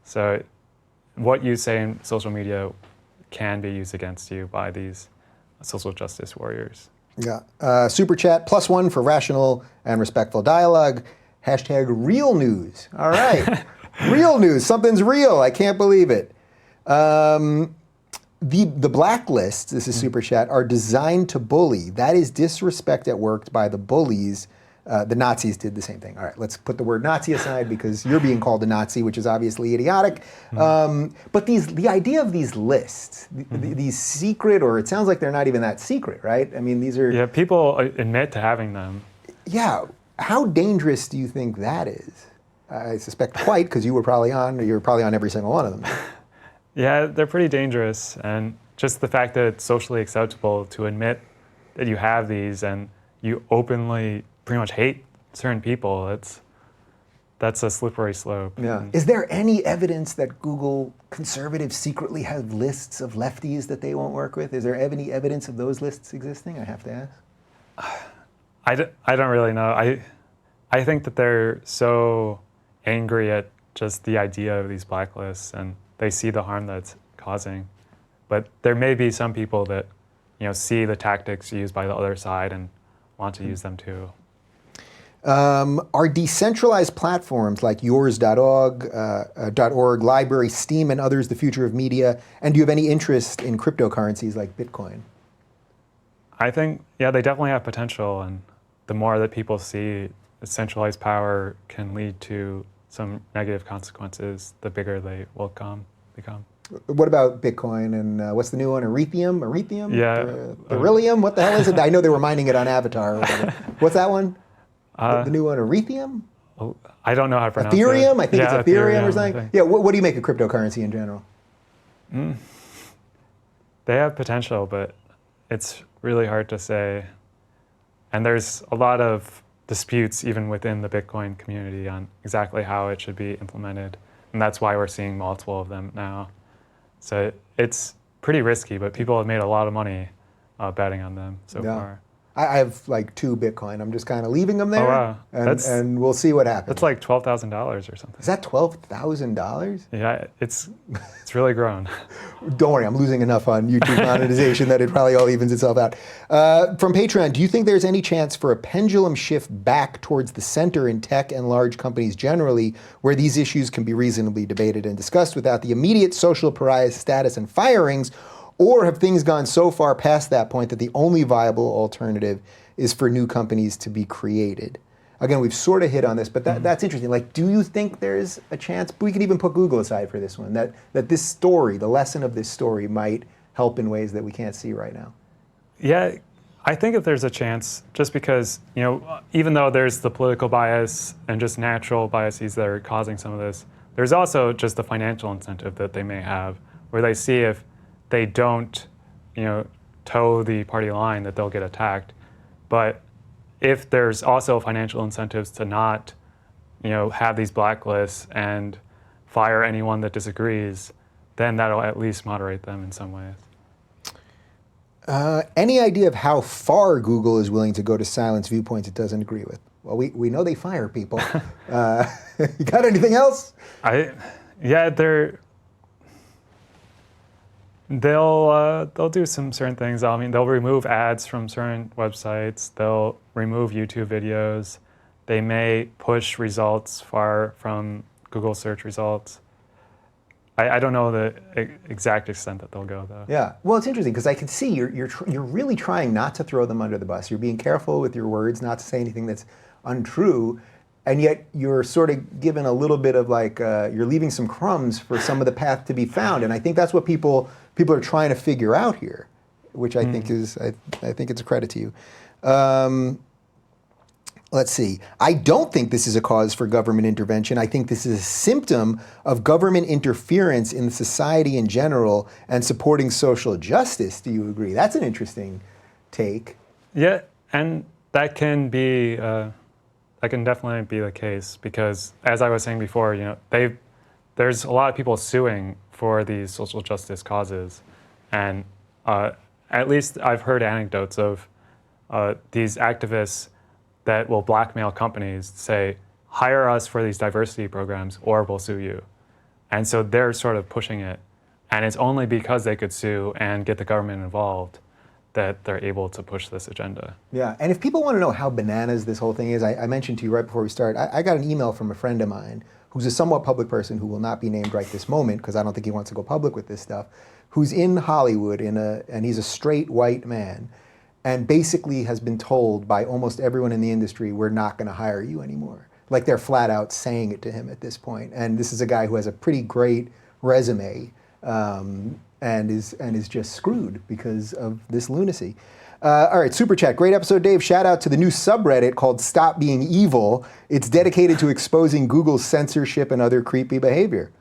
So what you say in social media can be used against you by these social justice warriors. Yeah. Super chat, +1 for rational and respectful dialogue. Hashtag real news. All right. Real news. Something's real. I can't believe it. The blacklists, this is super chat, are designed to bully. That is disrespect at work by the bullies. The Nazis did the same thing. All right, let's put the word Nazi aside because you're being called a Nazi, which is obviously idiotic. But the idea of these lists, these secret, or it sounds like they're not even that secret, right? I mean, these are... Yeah, people admit to having them. Yeah. How dangerous do you think that is? I suspect quite, because you're probably on every single one of them. Yeah, they're pretty dangerous. And just the fact that it's socially acceptable to admit that you have these and you openly pretty much hate certain people, that's a slippery slope. Yeah. Is there any evidence that Google conservatives secretly have lists of lefties that they won't work with? Is there any evidence of those lists existing? I have to ask. I don't really know. I think that they're so angry at just the idea of these blacklists, and they see the harm that's causing. But there may be some people that see the tactics used by the other side and want to use them too. Are decentralized platforms like yours.org, .org, Library, Steam, and others the future of media? And do you have any interest in cryptocurrencies like Bitcoin? I think, yeah, they definitely have potential, and the more that people see centralized power can lead to some negative consequences, the bigger they will become. What about Bitcoin and what's the new one? Ethereum? Yeah. Beryllium? What the hell is it? I know they were mining it on Avatar or whatever. What's that one? The new one, Ethereum? Oh, I don't know how to pronounce Ethereum? it. I think Yeah, it's Ethereum or I something. think. Yeah, what do you make of cryptocurrency in general? They have potential, but it's really hard to say. And there's a lot of disputes even within the Bitcoin community on exactly how it should be implemented. And that's why we're seeing multiple of them now. So it's pretty risky, but people have made a lot of money betting on them so far. I have like 2 Bitcoin. I'm just kind of leaving them there. Oh, wow. And we'll see what happens. That's like $12,000 or something. Is that $12,000? Yeah, it's really grown. Don't worry, I'm losing enough on YouTube monetization that it probably all evens itself out. From Patreon, do you think there's any chance for a pendulum shift back towards the center in tech and large companies generally, where these issues can be reasonably debated and discussed without the immediate social pariah status and firings? Or have things gone so far past that point that the only viable alternative is for new companies to be created? Again, we've sort of hit on this, but that's interesting. Like, do you think there's a chance, we could even put Google aside for this one, that this story, the lesson of this story might help in ways that we can't see right now? Yeah, I think if there's a chance, just because, even though there's the political bias and just natural biases that are causing some of this, there's also just the financial incentive that they may have, where they see if they don't, toe the party line, that they'll get attacked. But if there's also financial incentives to not, have these blacklists and fire anyone that disagrees, then that'll at least moderate them in some ways. Any idea of how far Google is willing to go to silence viewpoints it doesn't agree with? Well, we know they fire people. You got anything else? They'll do some certain things. I mean, they'll remove ads from certain websites. They'll remove YouTube videos. They may push results far from Google search results. I don't know the exact extent that they'll go, though. Yeah. Well, it's interesting because I can see you're really trying not to throw them under the bus. You're being careful with your words, not to say anything that's untrue, and yet you're sort of given a little bit of like you're leaving some crumbs for some of the path to be found. And I think that's what people are trying to figure out here, which I think is I think it's a credit to you. Let's see. I don't think this is a cause for government intervention. I think this is a symptom of government interference in society in general and supporting social justice. Do you agree? That's an interesting take. Yeah, and that can be that can definitely be the case because, as I was saying before, there's a lot of people suing for these social justice causes, and at least I've heard anecdotes of these activists that will blackmail companies, say, hire us for these diversity programs or we'll sue you. And so they're sort of pushing it. And it's only because they could sue and get the government involved that they're able to push this agenda. Yeah, and if people want to know how bananas this whole thing is, I mentioned to you right before we started, I got an email from a friend of mine who's a somewhat public person who will not be named right this moment because I don't think he wants to go public with this stuff, who's in Hollywood and he's a straight white man, and basically has been told by almost everyone in the industry, we're not going to hire you anymore. Like they're flat out saying it to him at this point. And this is a guy who has a pretty great resume and is just screwed because of this lunacy. All right, Super Chat. Great episode, Dave. Shout out to the new subreddit called Stop Being Evil. It's dedicated to exposing Google's censorship and other creepy behavior.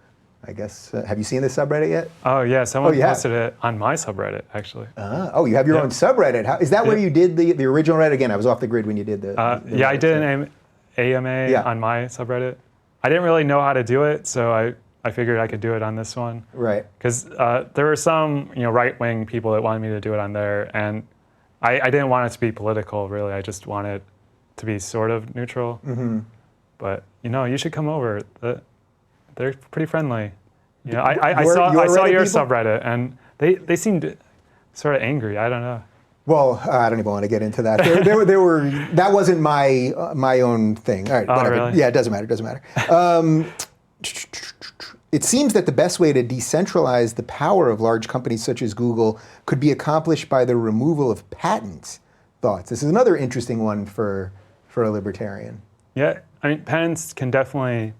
I guess, have you seen this subreddit yet? Oh, yeah. Someone posted it on my subreddit, actually. Oh, you have your own subreddit. Is that where you did the original Reddit? Again, I was off the grid when you did the I did an AMA on my subreddit. I didn't really know how to do it, so I figured I could do it on this one. Right. Because there were some right-wing people that wanted me to do it on there, and I didn't want it to be political, really. I just wanted it to be sort of neutral. Mm-hmm. But, you should come over. They're pretty friendly. I saw your subreddit, and they seemed sort of angry. I don't know. Well, I don't even want to get into that. There were that wasn't my own thing. All right, Oh, whatever. really? Yeah, it doesn't matter. It doesn't matter. It seems that the best way to decentralize the power of large companies such as Google could be accomplished by the removal of patents. Thoughts? This is another interesting one for a libertarian. Yeah, I mean, patents can definitely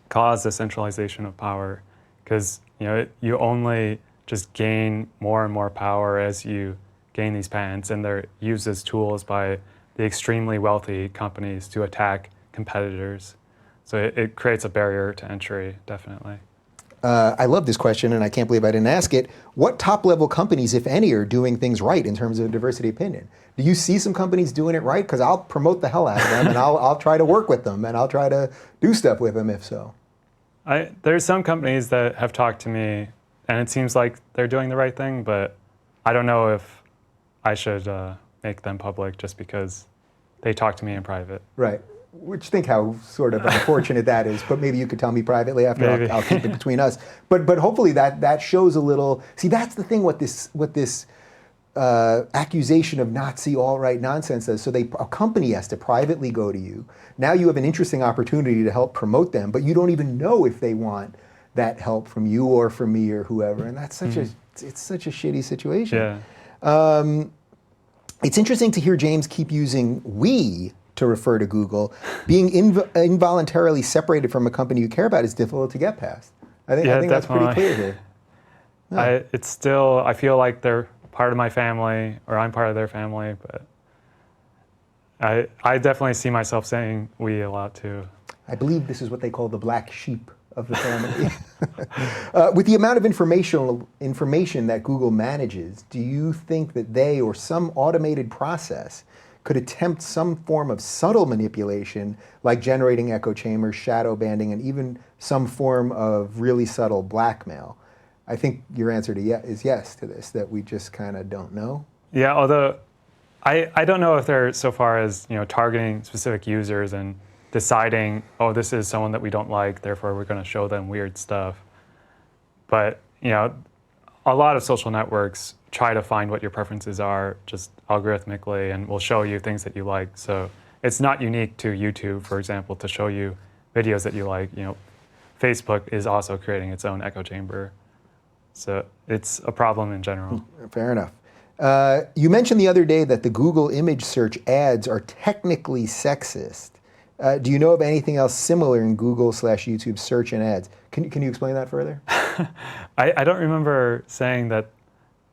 cause the centralization of power because you only just gain more and more power as you gain these patents, and they're used as tools by the extremely wealthy companies to attack competitors. So it creates a barrier to entry, definitely. I love this question, and I can't believe I didn't ask it. What top-level companies, if any, are doing things right in terms of diversity opinion? Do you see some companies doing it right? Because I'll promote the hell out of them, and I'll try to work with them, and I'll try to do stuff with them if so. There's some companies that have talked to me, and it seems like they're doing the right thing, but I don't know if I should make them public just because they talk to me in private. Right. Which think how sort of unfortunate that is, but maybe you could tell me privately after. I'll keep it between us. But hopefully that shows a little. See, that's the thing. What this accusation of Nazi alt-right nonsense does. So a company has to privately go to you. Now you have an interesting opportunity to help promote them, but you don't even know if they want that help from you or from me or whoever. And that's it's such a shitty situation. Yeah. It's interesting to hear James keep using "we" to refer to Google. Being involuntarily separated from a company you care about is difficult to get past. I think that's pretty clear here. Yeah. I feel like they're part of my family, or I'm part of their family, but I definitely see myself saying "we" a lot too. I believe this is what they call the black sheep of the family. With the amount of information that Google manages, do you think that they or some automated process could attempt some form of subtle manipulation, like generating echo chambers, shadow banding, and even some form of really subtle blackmail? I think your answer is yes to this, that we just kind of don't know. Yeah, although I don't know if they're so far as targeting specific users and deciding, oh, this is someone that we don't like, therefore we're going to show them weird stuff. But a lot of social networks try to find what your preferences are just algorithmically, and will show you things that you like. So it's not unique to YouTube, for example, to show you videos that you like. Facebook is also creating its own echo chamber. So it's a problem in general. Fair enough. You mentioned the other day that the Google image search ads are technically sexist. Do you know of anything else similar in Google/YouTube search and ads? Can you explain that further? I don't remember saying that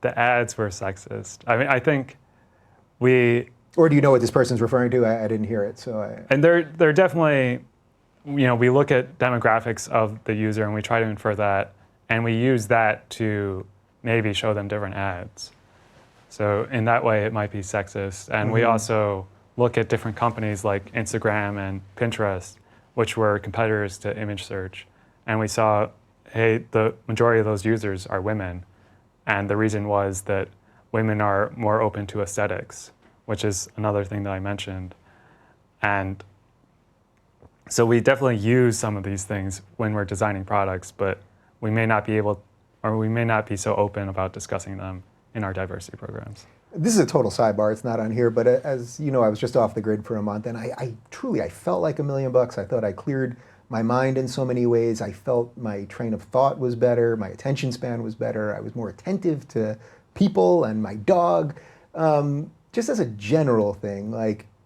the ads were sexist. I mean, I think Or do you know what this person's referring to? I didn't hear it, so And they're definitely, we look at demographics of the user and we try to infer that, and we use that to maybe show them different ads. So in that way, it might be sexist. And we also look at different companies like Instagram and Pinterest, which were competitors to image search. And we saw, hey, the majority of those users are women. And the reason was that women are more open to aesthetics, which is another thing that I mentioned. And so we definitely use some of these things when we're designing products, but we may not be so open about discussing them in our diversity programs. This is a total sidebar, it's not on here, but as you know, I was just off the grid for a month, and I truly felt like $1 million. I thought I cleared my mind in so many ways. I felt my train of thought was better, my attention span was better, I was more attentive to people and my dog. Just as a general thing,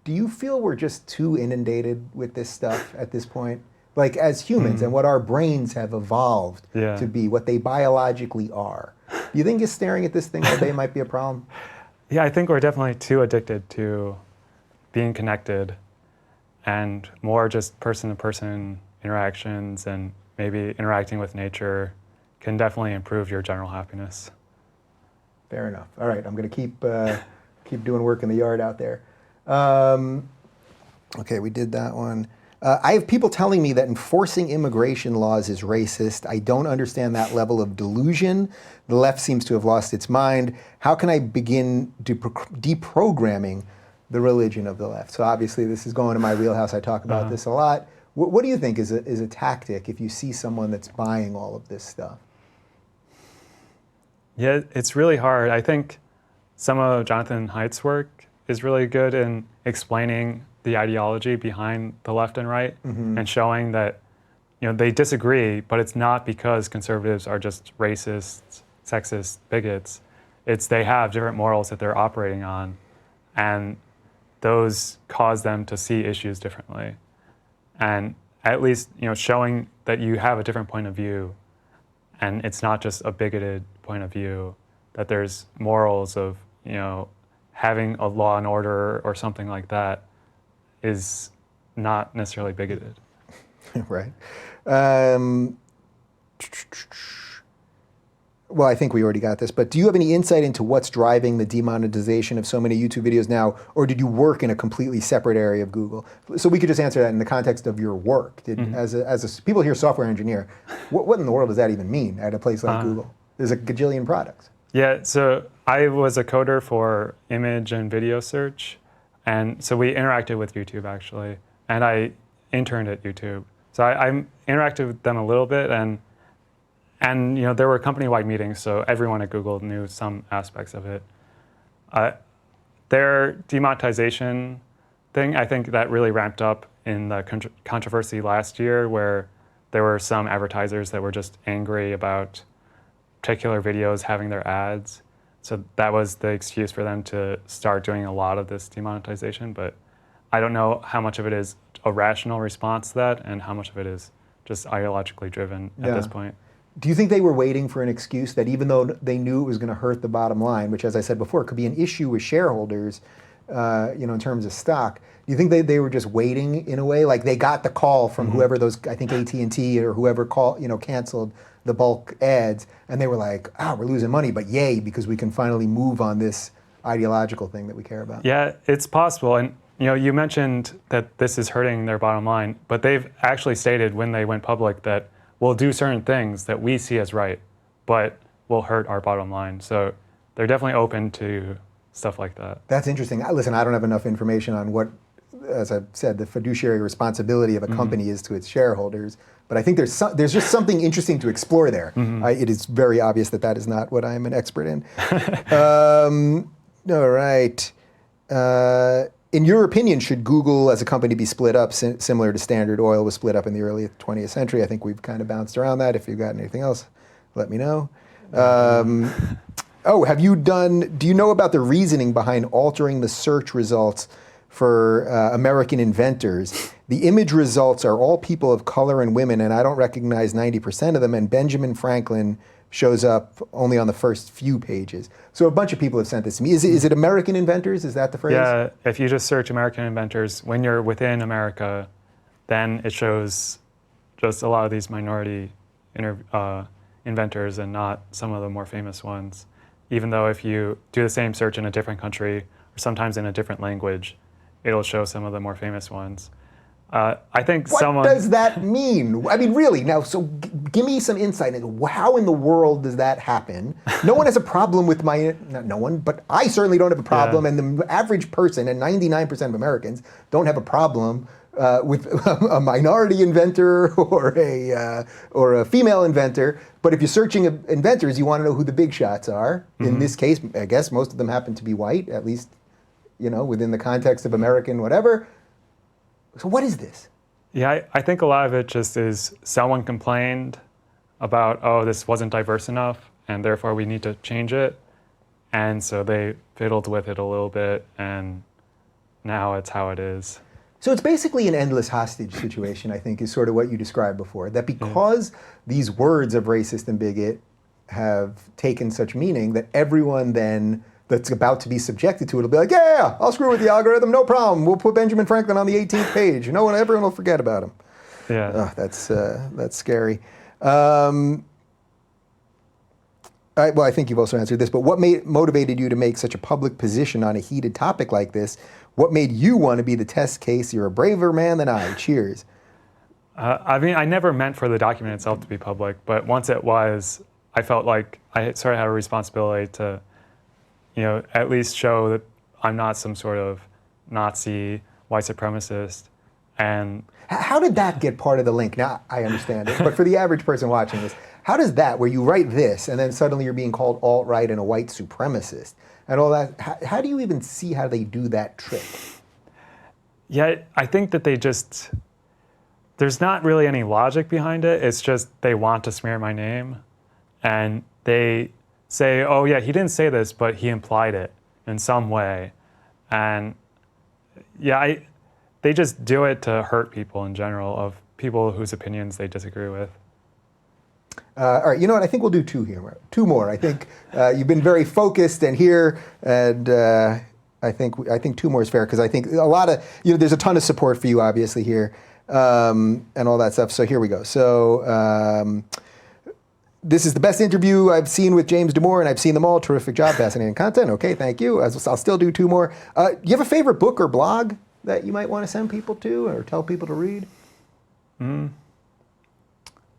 do you feel we're just too inundated with this stuff at this point? Like as humans and what our brains have evolved to be, what they biologically are. Do you think just staring at this thing all day might be a problem? Yeah, I think we're definitely too addicted to being connected and more just person-to-person interactions, and maybe interacting with nature can definitely improve your general happiness. Fair enough. All right, I'm going to keep doing work in the yard out there. Okay, we did that one. I have people telling me that enforcing immigration laws is racist. I don't understand that level of delusion. The left seems to have lost its mind. How can I begin deprogramming the religion of the left? So obviously this is going to my wheelhouse. I talk about this a lot. What do you think is a tactic if you see someone that's buying all of this stuff? Yeah, it's really hard. I think some of Jonathan Haidt's work is really good in explaining the ideology behind the left and right and showing that they disagree, but it's not because conservatives are just racists, sexist, bigots. It's they have different morals that they're operating on, and those cause them to see issues differently. And at least showing that you have a different point of view, and it's not just a bigoted point of view, that there's morals of having a law and order or something like that is not necessarily bigoted. Right. Well, I think we already got this, but do you have any insight into what's driving the demonetization of so many YouTube videos now, or did you work in a completely separate area of Google? So we could just answer that in the context of your work. People hear software engineer, what in the world does that even mean at a place like Google? There's a gajillion products. Yeah, so I was a coder for image and video search, and so we interacted with YouTube actually, and I interned at YouTube. So I interacted with them a little bit, and there were company-wide meetings, so everyone at Google knew some aspects of it. Their demonetization thing, I think that really ramped up in the controversy last year, where there were some advertisers that were just angry about particular videos having their ads. So that was the excuse for them to start doing a lot of this demonetization, but I don't know how much of it is a rational response to that and how much of it is just ideologically driven at this point. Do you think they were waiting for an excuse that even though they knew it was going to hurt the bottom line, which, as I said before, could be an issue with shareholders, in terms of stock, do you think they were just waiting in a way? Like they got the call from whoever those, I think AT&T or whoever canceled the bulk ads, and they were like, we're losing money, but yay, because we can finally move on this ideological thing that we care about. Yeah, it's possible. And you mentioned that this is hurting their bottom line, but they've actually stated when they went public that we'll do certain things that we see as right, but will hurt our bottom line. So they're definitely open to stuff like that. That's interesting. Listen, I don't have enough information on what, as I've said, the fiduciary responsibility of a company is to its shareholders, but I think there's just something interesting to explore there. It is very obvious that is not what I'm an expert in. All right. In your opinion, should Google as a company be split up similar to Standard Oil was split up in the early 20th century? I think we've kind of bounced around that. If you've got anything else, let me know. Do you know about the reasoning behind altering the search results for American inventors? The image results are all people of color and women, and I don't recognize 90% of them, and Benjamin Franklin shows up only on the first few pages. So a bunch of people have sent this to me. Is it American inventors? Is that the phrase? Yeah, if you just search American inventors, when you're within America, then it shows just a lot of these minority inventors and not some of the more famous ones. Even though if you do the same search in a different country, or sometimes in a different language, it'll show some of the more famous ones. I think What does that mean? I mean, really, now, so give me some insight into how in the world does that happen? No one has a problem with not no one, but I certainly don't have a problem, and the average person, and 99% of Americans, don't have a problem with a minority inventor or a female inventor. But if you're searching inventors, you want to know who the big shots are. In this case, I guess most of them happen to be white, at least, within the context of American whatever. So what is this? Yeah, I think a lot of it just is someone complained about, this wasn't diverse enough, and therefore we need to change it. And so they fiddled with it a little bit, and now it's how it is. So it's basically an endless hostage situation, I think, is sort of what you described before. That because these words of racist and bigot have taken such meaning, that everyone then that's about to be subjected to it will be like, yeah, I'll screw with the algorithm, no problem. We'll put Benjamin Franklin on the 18th page. Everyone will forget about him. Yeah. That's scary. Well, I think you've also answered this, but what motivated you to make such a public position on a heated topic like this? What made you want to be the test case? You're a braver man than I. Cheers. I never meant for the document itself to be public, but once it was, I felt like I sort of had a responsibility to at least show that I'm not some sort of Nazi, white supremacist. And how did that get part of the link? Now, I understand it, but for the average person watching this, how does that, where you write this and then suddenly you're being called alt-right and a white supremacist and all that, how do you even see how they do that trick? Yeah, I think that there's not really any logic behind it. It's just they want to smear my name. And they say, oh yeah, he didn't say this, but he implied it in some way. And yeah, they just do it to hurt people in general, of people whose opinions they disagree with. All right, you know what? I think we'll do two more. I think you've been very focused and here, and I think two more is fair because I think a lot of there's a ton of support for you obviously here, and all that stuff. So here we go. So this is the best interview I've seen with James Damore, and I've seen them all. Terrific job, fascinating content. Okay, thank you. I'll still do two more. Do you have a favorite book or blog that you might want to send people to or tell people to read?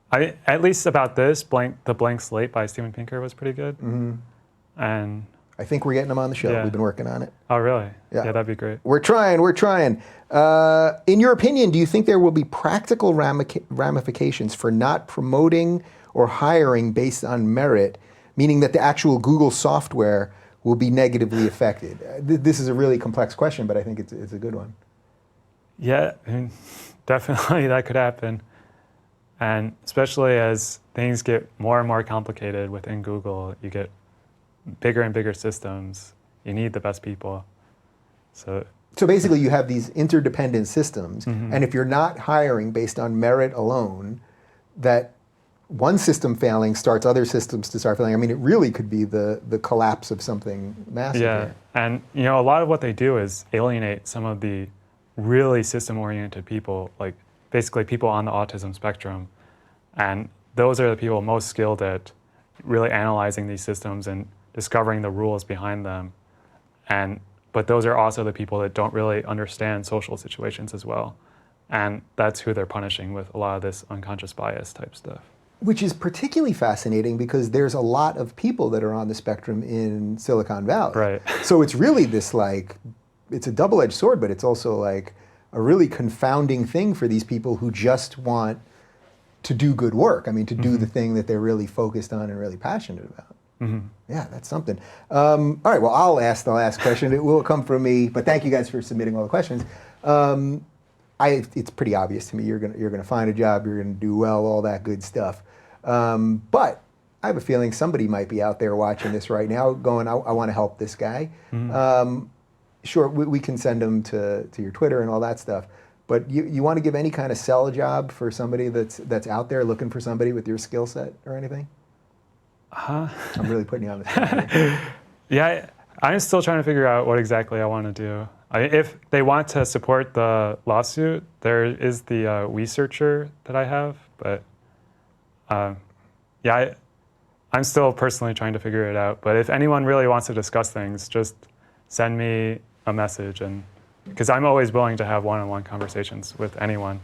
At least about this, The Blank Slate by Steven Pinker was pretty good. And I think we're getting them on the show. Yeah. We've been working on it. Oh, really? Yeah. Yeah, that'd be great. We're trying. In your opinion, do you think there will be practical ramifications for not promoting or hiring based on merit, meaning that the actual Google software will be negatively affected? This is a really complex question, but I think it's a good one. Yeah, I mean, definitely that could happen. And especially as things get more and more complicated within Google, you get bigger and bigger systems. You need the best people. So basically you have these interdependent systems, and if you're not hiring based on merit alone, that one system failing starts other systems to start failing. I mean, it really could be the collapse of something massive. yeah, here. and a lot of what they do is alienate some of the really system-oriented people, like basically people on the autism spectrum. And those are the people most skilled at really analyzing these systems and discovering the rules behind them. But those are also the people that don't really understand social situations as well. And that's who they're punishing with a lot of this unconscious bias type stuff. Which is particularly fascinating because there's a lot of people that are on the spectrum in Silicon Valley. Right. So it's really this it's a double-edged sword, but it's also like a really confounding thing for these people who just want to do good work. I mean, to do the thing that they're really focused on and really passionate about. Yeah, that's something. All right, well, I'll ask the last question. It will come from me, but thank you guys for submitting all the questions. It's pretty obvious to me you're gonna find a job, you're gonna do well, all that good stuff. But I have a feeling somebody might be out there watching this right now going, I want to help this guy. Sure, we can send them to your Twitter and all that stuff. But you want to give any kind of sell job for somebody that's out there looking for somebody with your skill set or anything? I'm really putting you on the spot here. Yeah, I'm still trying to figure out what exactly I want to do. If they want to support the lawsuit, there is the researcher that I have. But yeah, I'm still personally trying to figure it out. But if anyone really wants to discuss things, just send me a message, and because I'm always willing to have one-on-one conversations with anyone.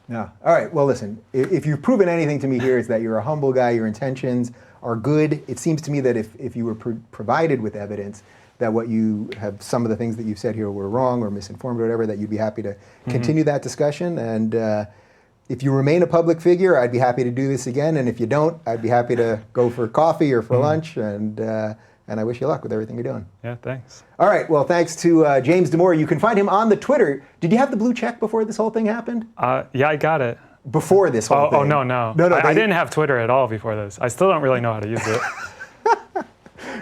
Yeah. All right. Well, listen, if you've proven anything to me here, it's that you're a humble guy, your intentions are good. It seems to me that if you were provided with evidence that some of the things that you've said here were wrong or misinformed or whatever, that you'd be happy to continue that discussion. And if you remain a public figure, I'd be happy to do this again. And if you don't, I'd be happy to go for coffee or for lunch. And I wish you luck with everything you're doing. Yeah, thanks. All right. Well, thanks to James Damore. You can find him on the Twitter. Did you have the blue check before this whole thing happened? Yeah, I got it. Before this whole thing? Oh, no. I didn't have Twitter at all before this. I still don't really know how to use it.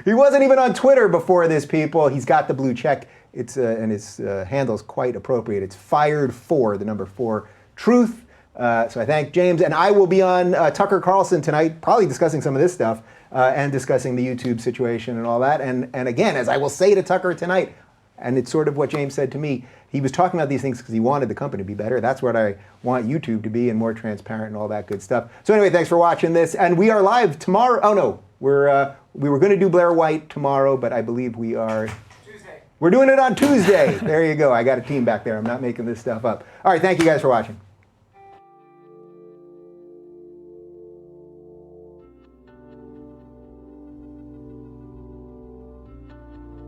He wasn't even on Twitter before this, people. He's got the blue check. And his handle's quite appropriate. It's fired4, the number 4, truth. So I thank James. And I will be on Tucker Carlson tonight, probably discussing some of this stuff and discussing the YouTube situation and all that. And again, as I will say to Tucker tonight, and it's sort of what James said to me, he was talking about these things because he wanted the company to be better. That's what I want YouTube to be, and more transparent and all that good stuff. So anyway, thanks for watching this. And we are live tomorrow. Oh, no. We were going to do Blair White tomorrow, but I believe we are... Tuesday. We're doing it on Tuesday. There you go. I got a team back there. I'm not making this stuff up. All right, thank you guys for watching.